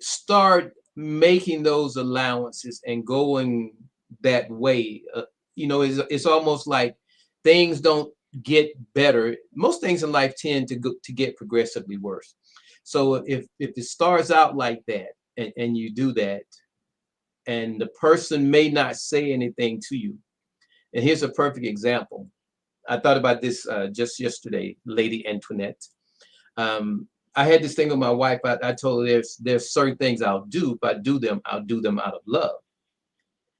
start making those allowances and going that way, it's almost like things don't get better. Most things in life tend to get progressively worse. So if it starts out like that, and you do that, and the person may not say anything to you. And here's a perfect example. I thought about this just yesterday, Lady Antoinette. Um, I had this thing with my wife. I told her there's certain things I'll do. If I do them, I'll do them out of love.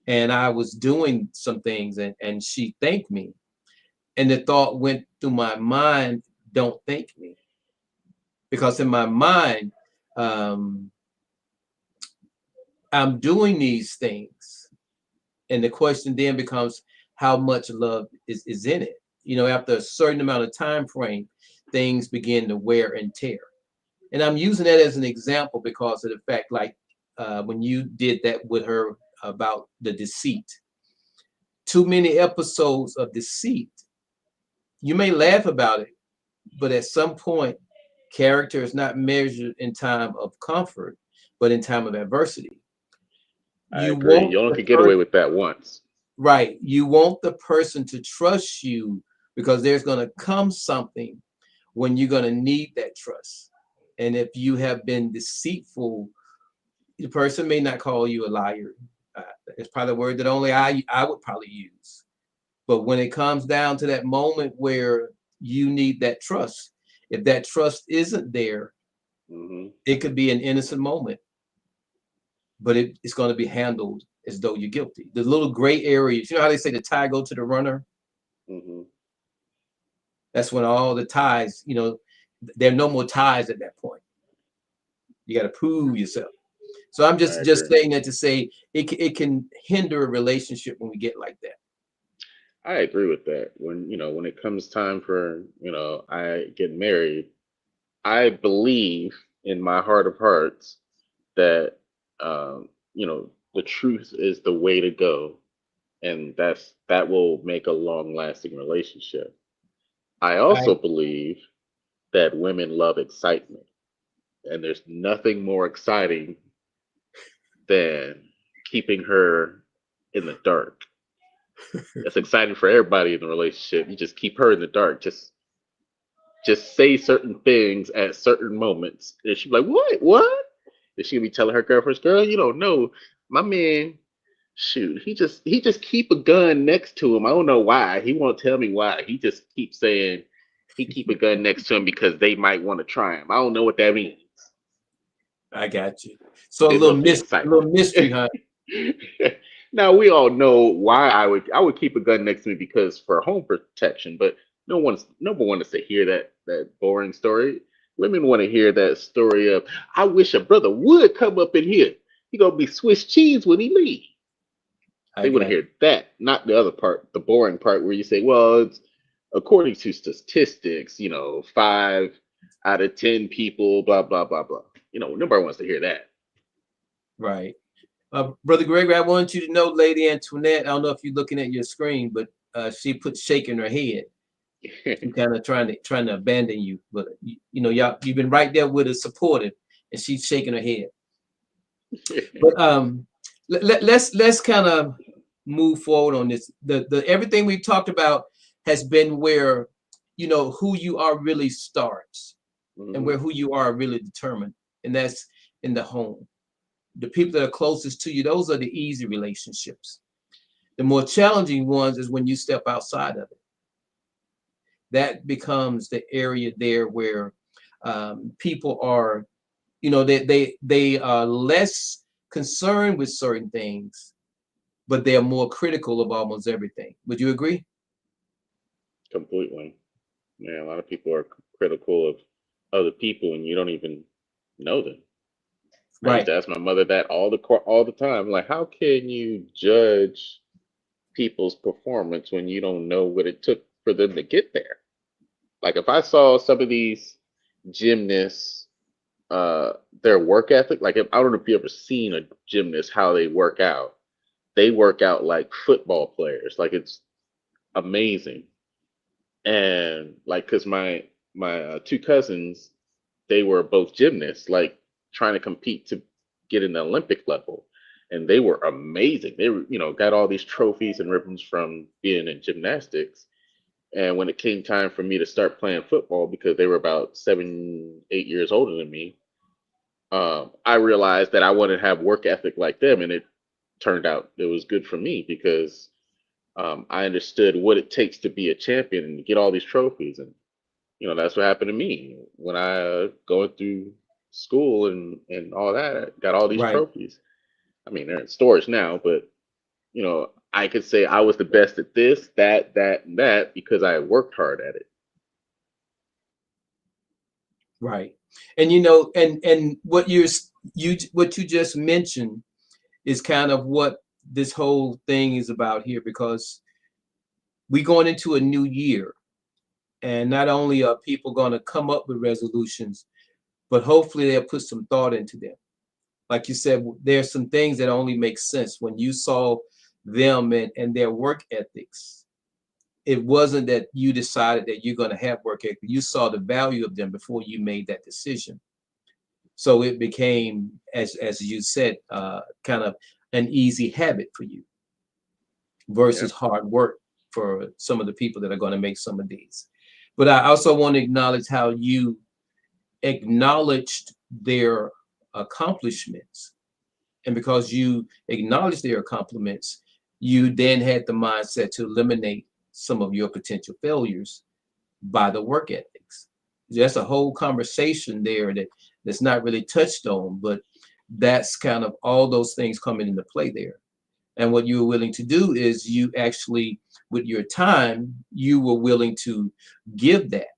And I was doing some things, and she thanked me. And the thought went through my mind, don't thank me. Because in my mind, um, I'm doing these things. And the question then becomes how much love is in it. After a certain amount of time frame, things begin to wear and tear. And I'm using that as an example because of the fact, like when you did that with her about the deceit, too many episodes of deceit, you may laugh about it, but at some point, character is not measured in time of comfort, but in time of adversity. I You agree. want You only the could get away person, with that once. right? You want the person to trust you because there's going to come something when you're going to need that trust. And if you have been deceitful, the person may not call you a liar. Uh, it's probably a word that only I would probably use. But when it comes down to that moment where you need that trust, if that trust isn't there, Hmm. it could be an innocent moment, but it's going to be handled as though you're guilty. The little gray areas, you know how they say the tie go to the runner? Hmm. That's when all the ties, there are no more ties at that point. You got to prove yourself. So I'm I just agree. saying that to say it can hinder a relationship when we get like that. I agree with that. When it comes time for, I get married, I believe in my heart of hearts that, the truth is the way to go, and that will make a long lasting relationship. I I also believe that women love excitement, and there's nothing more exciting than keeping her in the dark. That's exciting for everybody in the relationship. You just keep her in the dark. Just say certain things at certain moments. And she'll be like, "What? What?" And she'll be telling her girlfriends, "Girl, you don't know. My man, shoot, he just keep a gun next to him. I don't know why. He won't tell me why. He just keeps saying he keep a gun next to him because they might want to try him. I don't know what that means. I got you. But So they love the a excitement." little mystery, huh? Now we all know why I would keep a gun next to me because for home protection, but no one wants to hear that boring story. Women want to hear that story of I wish a brother would come up in here. He gonna be Swiss cheese when he leave. I They want to got hear that, not the other part, the boring part where you say, well, it's according to statistics, 5 out of 10 people, blah blah blah blah. Nobody wants to hear that. right. Brother Gregory, I want you to know, Lady Antoinette. I don't know if you're looking at your screen, but she put shaking her head. She kind of trying to abandon you, but y'all, you've been right there with her, supportive, and she's shaking her head. But let's kind of move forward on this. The everything we talked about has been where who you are really starts, and Hmm. where who you are really determined, and that's in the home. The people that are closest to you, those are the easy relationships. The more challenging ones is when you step outside of it. That becomes the area there where people are, they are less concerned with certain things, but they are more critical of almost everything. Would you agree? Completely. Yeah, a lot of people are critical of other people, and you don't even know them. I used Right. to ask my mother that all the time. Like, how can you judge people's performance when you don't know what it took for them to get there? Like, if I saw some of these gymnasts, their work ethic, like if I don't know if you ever seen a gymnast how they work out. They work out like football players. Like it's amazing. And like, cause my two cousins, they were both gymnasts, like trying to compete to get in the Olympic level, and they were amazing. They were, got all these trophies and ribbons from being in gymnastics. And when it came time for me to start playing football, because they were about 7, 8 years older than me, I realized that I wanted to have work ethic like them, and it turned out it was good for me because I understood what it takes to be a champion and get all these trophies. And that's what happened to me when I going through school and all that. I got all these Right, trophies. I mean, they're in storage now, but I could say I was the best at this, that, and that because I worked hard at it. right. And and what you just mentioned is kind of what this whole thing is about here, because we going into a new year, and not only are people going to come up with resolutions, but hopefully they'll put some thought into them. Like you said, there's some things that only make sense when you saw them and their work ethics. It wasn't that you decided that you're going to have work ethic. You saw the value of them before you made that decision. So it became, as you said, kind of an easy habit for you Yeah. versus hard work for some of the people that are going to make some of these. But I also want to acknowledge how you acknowledged their accomplishments. And because you acknowledged their accomplishments, you then had the mindset to eliminate some of your potential failures by the work ethics. That's a whole conversation there that's not really touched on, but that's kind of all those things coming into play there. And what you were willing to do is you actually, with your time, you were willing to give that,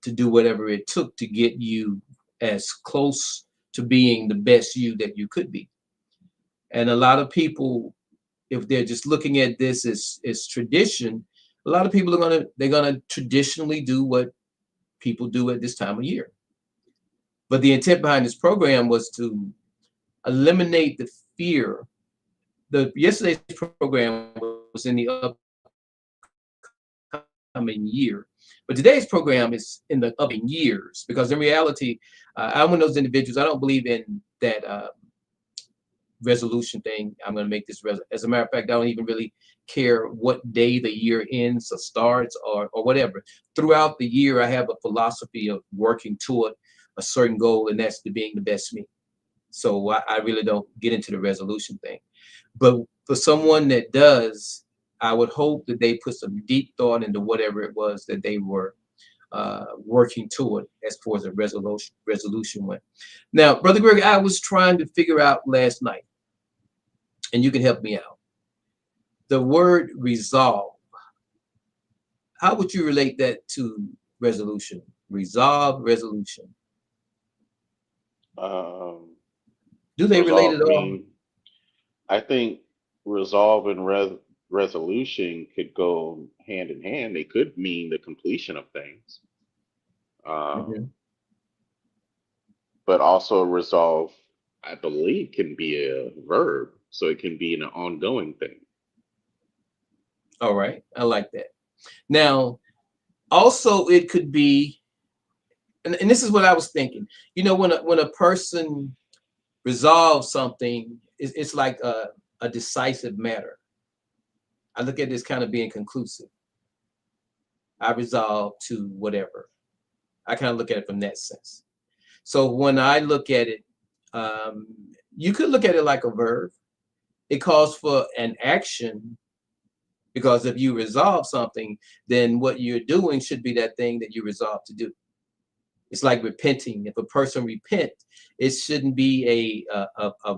to do whatever it took to get you as close to being the best you that you could be. And a lot of people, if they're just looking at this as tradition, a lot of people they're gonna traditionally do what people do at this time of year. But the intent behind this program was to eliminate the fear. The yesterday's program was in the upcoming year, but today's program is in the upcoming years, because in reality, I'm one of those individuals. I don't believe in that resolution thing. I'm going to make this as a matter of fact, I don't even really care what day the year ends or starts or whatever. Throughout the year, I have a philosophy of working toward a certain goal, and that's to being the best me. So I really don't get into the resolution thing. But for someone that does, I would hope that they put some deep thought into whatever it was that they were working toward as far as a resolution went. Now, Brother Greg, I was trying to figure out last night, and you can help me out. The word resolve, how would you relate that to resolution? Resolve, resolution. Um, Do they relate resolve. at I all? mean, I think resolve and resolution could go hand in hand. They could mean the completion of things, um, Mhm. but also resolve, I believe, can be a verb, so it can be an ongoing thing. All right, I like that. Now, also it could be, and this is what I was thinking. When a person resolves something, it's like a decisive matter. I look at this kind of being conclusive. I resolve to whatever. I kind of look at it from that sense. So when I look at it, um, you could look at it like a verb. It calls for an action, because if you resolve something, then what you're doing should be that thing that you resolve to do. It's like repenting. If a person repent, it shouldn't be a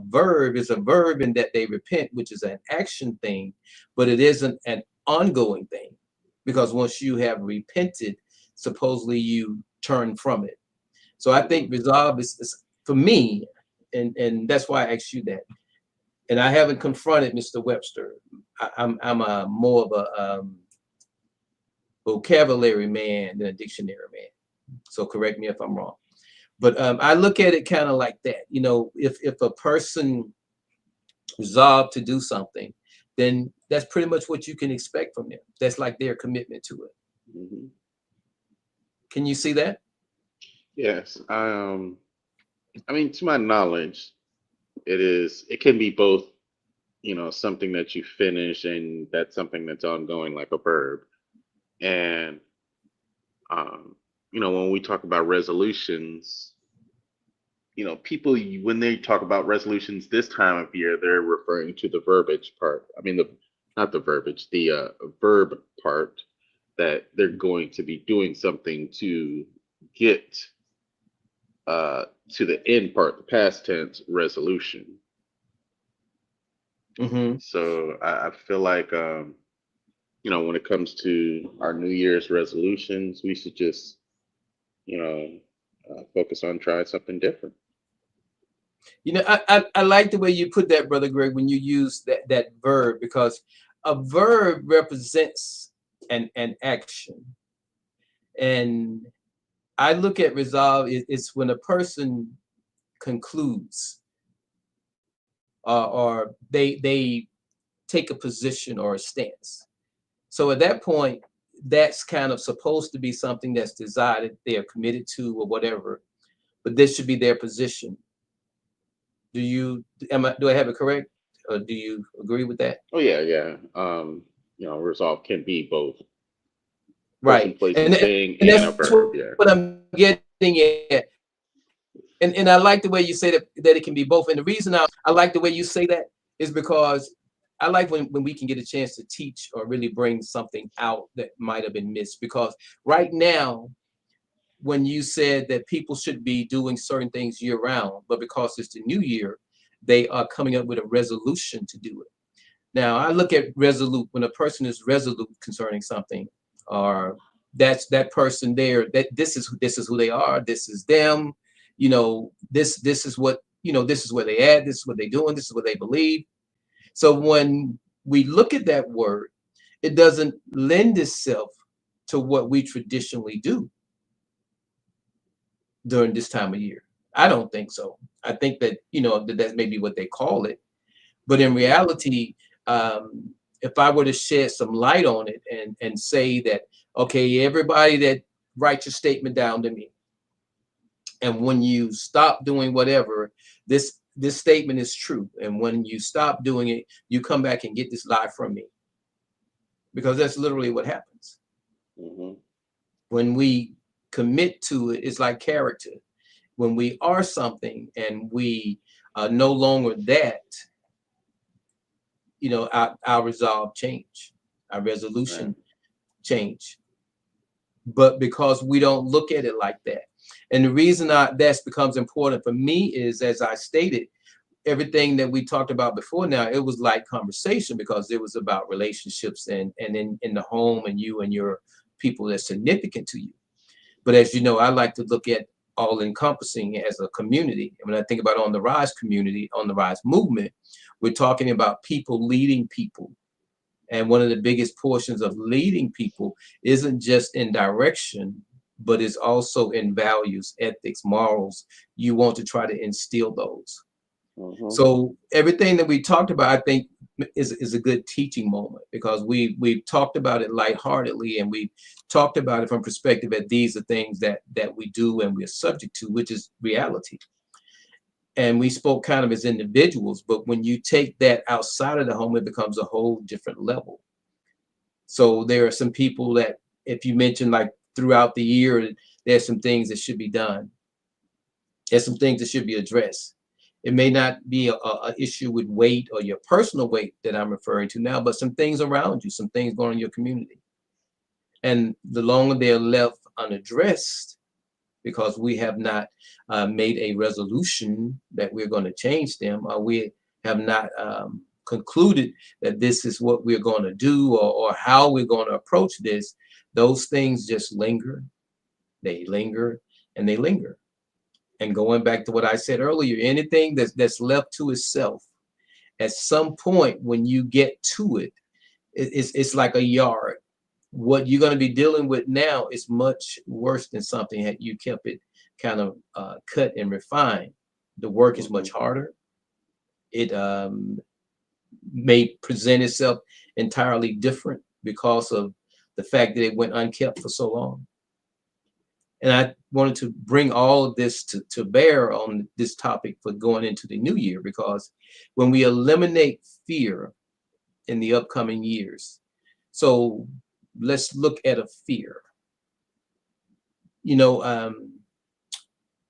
verb. It's a verb in that they repent, which is an action thing, but it isn't an ongoing thing, because once you have repented, supposedly you turn from it. So I Hmm. think resolve is for me, and that's why I asked you that. And I haven't confronted Mr. Webster. I'm a more of a vocabulary man than a dictionary man. So correct me if I'm wrong. But I look at it kind of like that. If a person resolved to do something, then that's pretty much what you can expect from them. That's like their commitment to it. Hmm. Can you see that? Yes. I mean, to my knowledge, it can be both, something that you finish and that's something that's ongoing, like a verb. And um, when we talk about resolutions, people when they talk about resolutions this time of year, they're referring to the verbiage part. I mean, the not the verbiage, the verb part, that they're going to be doing something to get uh, to the end part, the past tense resolution. Mm-hmm. So I feel like, when it comes to our New Year's resolutions, we should just, you know, focus on trying something different. I like the way you put that, Brother Greg, when you use that verb, because a verb represents an action. And I look at resolve, it's when a person concludes, or they take a position or a stance. So at that point, that's kind of supposed to be something that's decided, they are committed to, or whatever. But this should be their position. Do I have it correct? Or do you agree with that? Oh yeah, yeah. Resolve can be both person, Right. place, And and and thing, that's and a what verb. I'm Yeah. getting at. And I like the way you say that it can be both. And the reason I like the way you say that is because I like when we can get a chance to teach or really bring something out that might have been missed. Because right now, when you said that people should be doing certain things year round, but because it's the new year, they are coming up with a resolution to do it. Now, I look at resolute when a person is resolute concerning something, or that's that person there, that this is who they are, this is them, this is what, this is where they at, this is what they're doing, this is what they believe. So when we look at that word, it doesn't lend itself to what we traditionally do during this time of year. I don't think so. I think that, that's maybe what they call it. But in Hmm. reality, if I were to shed some light on it and say that, okay, everybody that write your statement down to me, and when you stop doing whatever, this statement is true. And when you stop doing it, you come back and get this lie from me, because that's literally what happens. Hmm. When we commit to it, it's like character. When we are something and we are no longer that, our resolve change, our Right. resolution change. But because we don't look at it like that. And the reason that becomes important for me is, as I stated, everything that we talked about before, now it was like conversation, because it was about relationships and in the home, and you and your people that's significant to you. But as you know, I like to look at all encompassing as a community. And when I think about On the Rise community, On the Rise movement, we're talking about people leading people. And one of the biggest portions of leading people isn't just in direction, but is also in values, ethics, morals. You want to try to instill those. Hmm. So everything that we talked about, I think, is a good teaching moment, because we've talked about it lightheartedly, and we talked about it from perspective that these are things that we do and we're subject to, which is reality. And we spoke kind of as individuals, but when you take that outside of the home, it becomes a whole different level. So there are some people that, if you mention like throughout the year, there's some things that should be done. There's some things that should be addressed. It may not be a issue with weight or your personal weight that I'm referring to now, but some things around you, some things going on in your community. And the longer they're left unaddressed, because we have not made a resolution that we're going to change them, or we have not concluded that this is what we're going to do, or how we're going to approach this, those things just linger, they linger, and they linger. And going back to what I said earlier, anything that's left to itself, at some point when you get to it, it's like a yard. What you're going to be dealing with now is much worse than something that you kept it kind of cut and refined. The work is Hmm. much harder. It may present itself entirely different because of the fact that it went unkept for so long. And I wanted to bring all of this to bear on this topic for going into the new year, because when we eliminate fear in the upcoming years, so let's look at a fear. You know,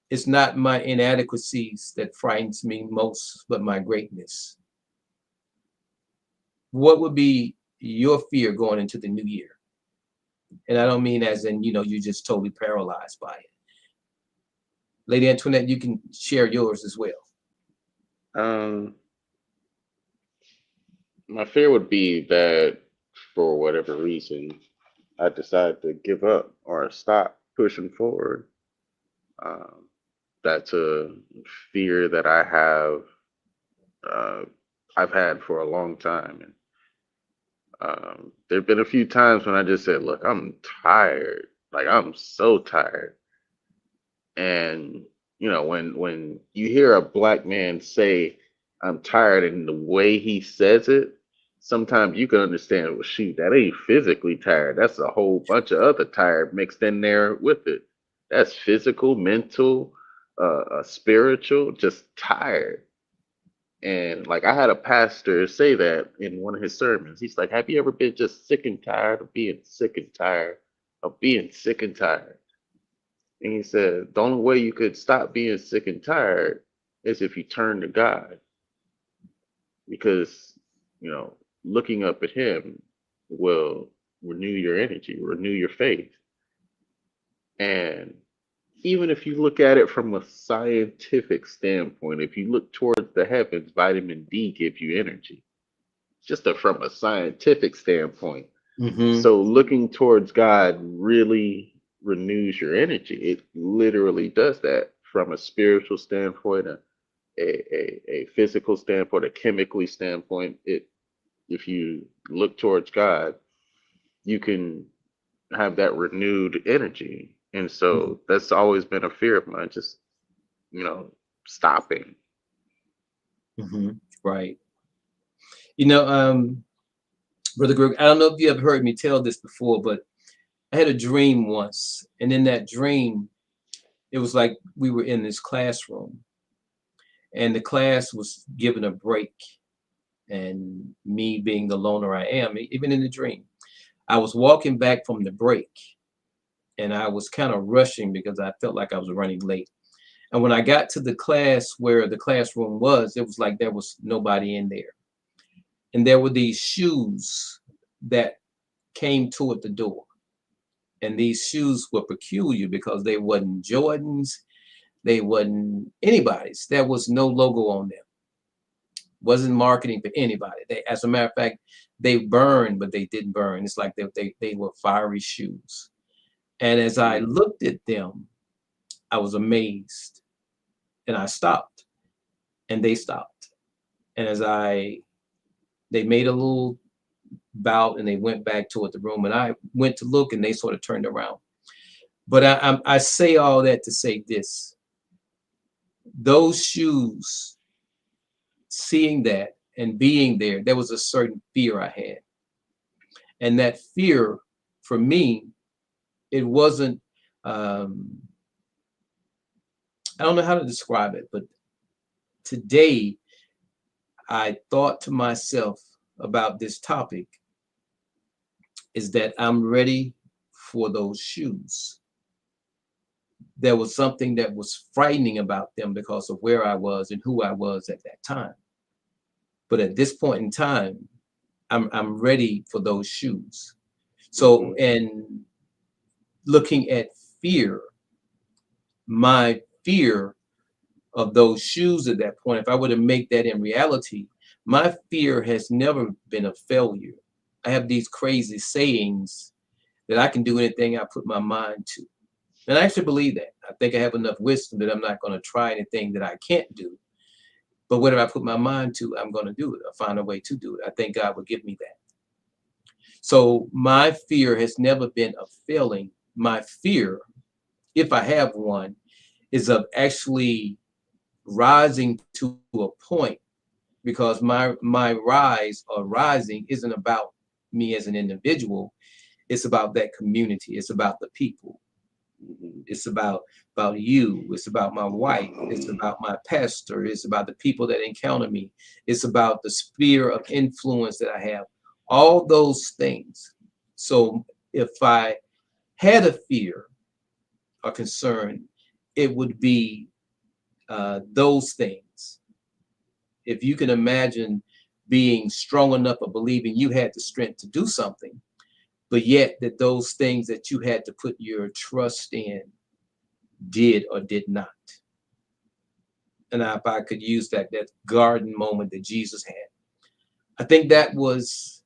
it's not my inadequacies that frightens me most, but my greatness. What would be your fear going into the new year? And I don't mean as in, you're just totally paralyzed by it. Lady Antoinette, you can share yours as well. Um, my fear would be that for whatever reason, I decide to give up or stop pushing forward. Um, that's a fear that uh, I've had for a long time, and there've been a few times when I just said, "Look, I'm tired. Like I'm so tired." And when you hear a black man say, "I'm tired," and the way he says it, sometimes you can understand, well, shoot, that ain't physically tired. That's a whole bunch of other tired mixed in there with it. That's physical, mental, spiritual, just tired. And like I had a pastor say that in one of his sermons. He's like, "Have you ever been just sick and tired of being sick and tired of being sick and tired?" And he said, the only way you could stop being sick and tired is if you turn to God, because, you know, looking up at Him will renew your energy, renew your faith. And even if you look at it from a scientific standpoint, if you look towards the heavens, vitamin D gives you energy, from a scientific standpoint. Mm-hmm. So looking towards God really renews your energy. It literally does that from a spiritual standpoint, a physical standpoint, a chemically standpoint. If you look towards God, you can have that renewed energy. And so that's always been a fear of mine, just you know, stopping. Mm-hmm. Right. You know, Brother Greg, I don't know if you have heard me tell this before, but I had a dream once. And in that dream, it was like we were in this classroom and the class was given a break. And me being the loner I am, even in the dream, I was walking back from the break and I was kind of rushing because I felt like I was running late. And when I got to the class where the classroom was, it was like there was nobody in there. And there were these shoes that came toward the door. And these shoes were peculiar because they wasn't Jordans, they wasn't anybody's. There was no logo on them. Wasn't marketing for anybody. They, as a matter of fact, they burned, but they didn't burn. It's like they were fiery shoes. And as I Mm, looked at them, I was amazed. And I stopped and they stopped. And they made a little bout and they went back toward the room. And I went to look and they sort of turned around. But I say all that to say this: those shoes, seeing that and being there was a certain fear I had. And that fear for me, it wasn't, um, I don't know how to describe it, but today I thought to myself about this topic is that I'm ready for those shoes. There was something that was frightening about them because of where I was and who I was at that time. But at this point in time, I'm ready for those shoes. So, mhm, and looking at fear, my fear of those shoes at that point, if I were to make that in reality, my fear has never been a failure. I have these crazy sayings that I can do anything I put my mind to. And I actually believe that. I think I have enough wisdom that I'm not going to try anything that I can't do. But whatever I put my mind to, I'm going to do it. I'll find a way to do it. I think God will give me that. So my fear has never been of failing. My fear, if I have one, is of actually rising to a point, because my rise or rising isn't about me as an individual. It's about that community. It's about the people. Mhm. It's about you. It's about my wife. It's about my pastor. It's about the people that encounter me. It's about the sphere of influence that I have. All those things. So if I had a fear or concern, it would be those things. If you can imagine being strong enough of believing you had the strength to do something, but yet that those things that you had to put your trust in did or did not. And if I could use that garden moment that Jesus had, I think that was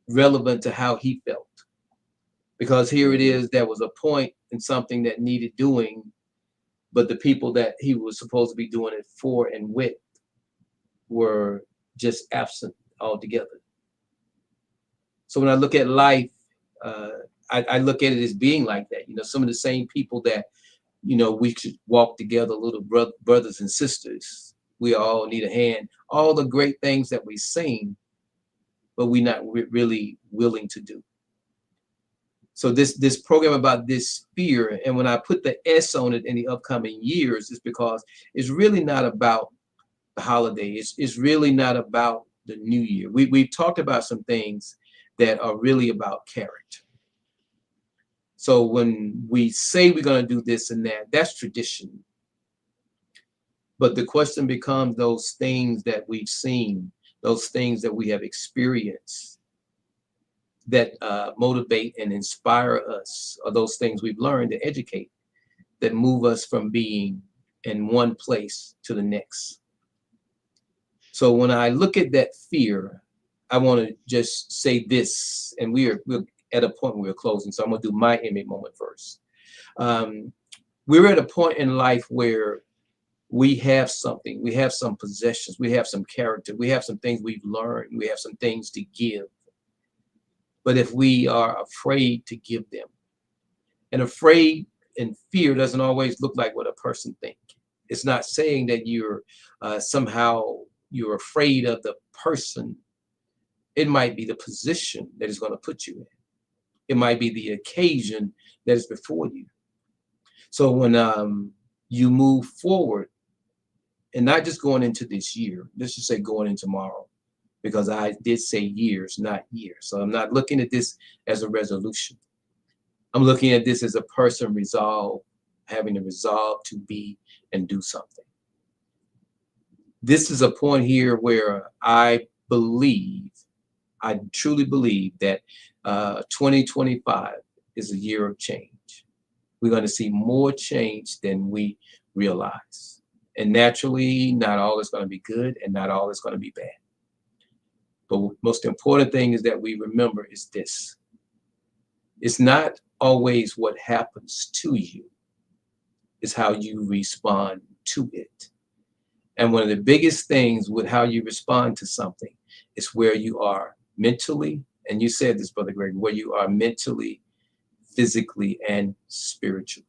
relevant to how he felt. Because here it Mhm. is, there was a point in something that needed doing, but the people that he was supposed to be doing it for and with were just absent altogether. So when I look at life, uh, I look at it as being like that. Some of the same people that we should walk together, little brothers and sisters. We all need a hand. All the great things that we sing, but we're not really willing to do. So this program about this fear, and when I put the S on it in the upcoming years, is because it's really not about the holiday. It's really not about the new year. We've talked about some things that are really about character. So when we say we're going to do this and that, that's tradition. But the question becomes those things that we've seen, those things that we have experienced that motivate and inspire us, or those things we've learned to educate that move us from being in one place to the next. So when I look at that fear, I want to just say this, and we're at a point where we're closing. So I'm going to do my Emmy moment first. Um, we're at a point in life where we have something, we have some possessions, we have some character, we have some things we've learned, we have some things to give. But if we are afraid to give them, and afraid and fear doesn't always look like what a person thinks. It's not saying that you're somehow you're afraid of the person. It might be the position that is going to put you in. It might be the occasion that is before you. So when you move forward, and not just going into this year, let's just say going in tomorrow, because I did say years, not years. So I'm not looking at this as a resolution. I'm looking at this as a person resolve, having a resolve to be and do something. This is a point here where I truly believe that 2025 is a year of change. We're going to see more change than we realize. And naturally, not all is going to be good and not all is going to be bad. But most important thing is that we remember is this. It's not always what happens to you, it's how you respond to it. And one of the biggest things with how you respond to something is where you are mentally, and you said this, Brother Greg, where you are mentally, physically, and spiritually.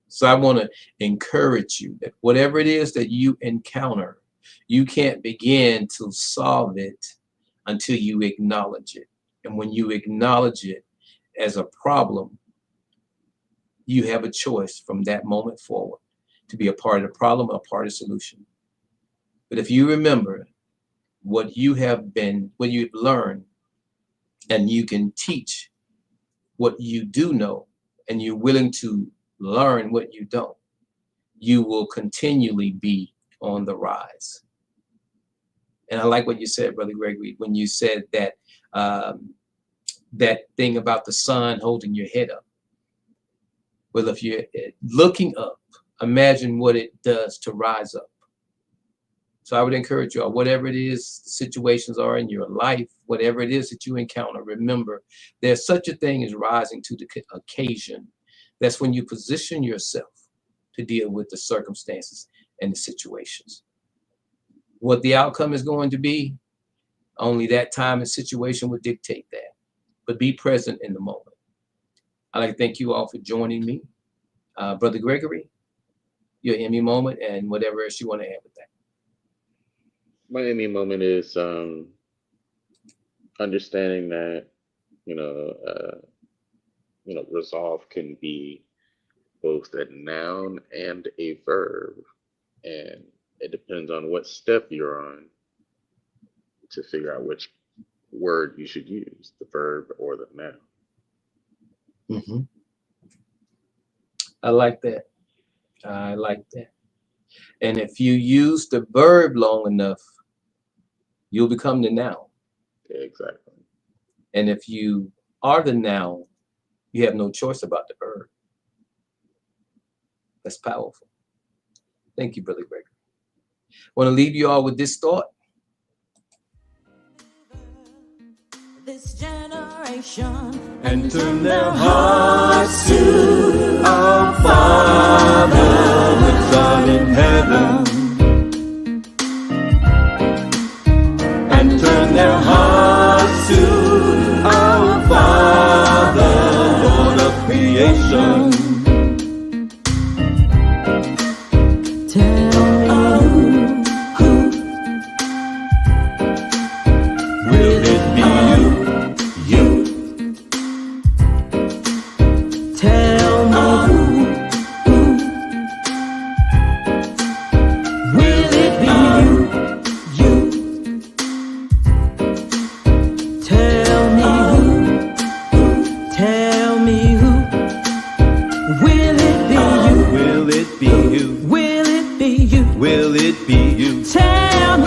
So I want to encourage you that whatever it is that you encounter, you can't begin to solve it until you acknowledge it. And when you acknowledge it as a problem, you have a choice from that moment forward to be a part of the problem or a part of the solution. But if you remember what you've learned, and you can teach what you do know, and you're willing to learn what you don't, you will continually be on the rise. And I like what you said, Brother Gregory, when you said that that thing about the sun holding your head up. Well, if you're looking up, imagine what it does to rise up. So I would encourage you all, whatever it is, situations are in your life, whatever it is that you encounter, remember there's such a thing as rising to the occasion. That's when you position yourself to deal with the circumstances and the situations. What the outcome is going to be, only that time and situation would dictate that. But be present in the moment. I'd like to thank you all for joining me. Brother Gregory, your Emmy moment and whatever else you want to add with that. My Emmy moment is understanding that you know uh, resolve can be both a noun and a verb, and it depends on what step you're on to figure out which word you should use, the verb or the noun. Mm-hmm. I like that. I like that. And if you use the verb long enough, you'll become the noun. Exactly. And if you are the noun, you have no choice about the verb. That's powerful. Thank you, Brother Gregory. Want to leave you all with this thought. This generation and turn their hearts to our Father which art in heaven, and turn their hearts to our Father, Lord of creation. tell me who Will it be you? tell me who will it be you tell me who will it be you Will it be you? will it be you Will it be you? tell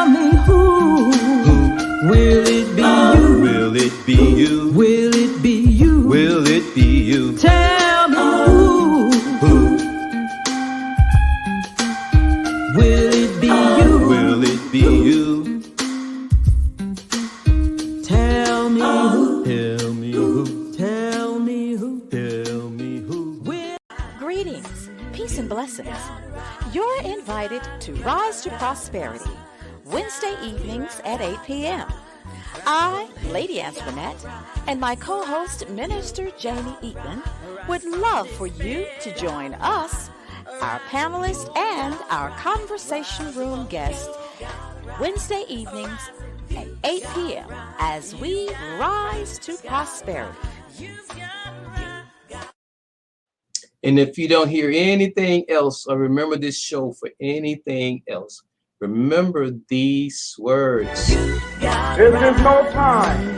me who will it be you Will it be you? will it be you Will it be you? tell me who will it be you Will it be you? tell me who Tell me who? tell me who Tell me who? will Greetings, peace and blessings. You're invited to Rise to Prosperity, Wednesday evenings at 8 p.m. I, Lady Antoinette, and my co-host, Minister Jamie Eatman, would love for you to join us, our panelists, and our conversation room guests Wednesday evenings at 8 p.m. as we rise to prosperity. And if you don't hear anything else or remember this show for anything else, remember these words. This is no time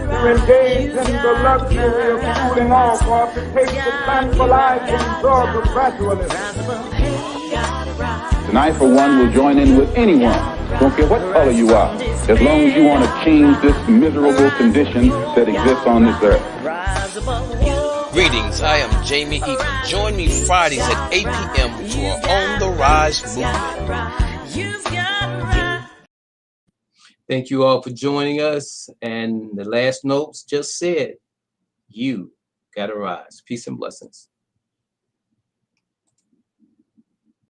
to engage in the luxury of cooling off or to take the tranquilizing drug of gradualism. And I, for one, will join in with anyone. Don't care what color you are, as long as you want to change this miserable condition that exists on this earth. Greetings, I am Jamie Eatman. Join me Fridays at 8 p.m. for On the Rise movement. Thank you all for joining us. And the last notes just said, you gotta rise. Peace and blessings.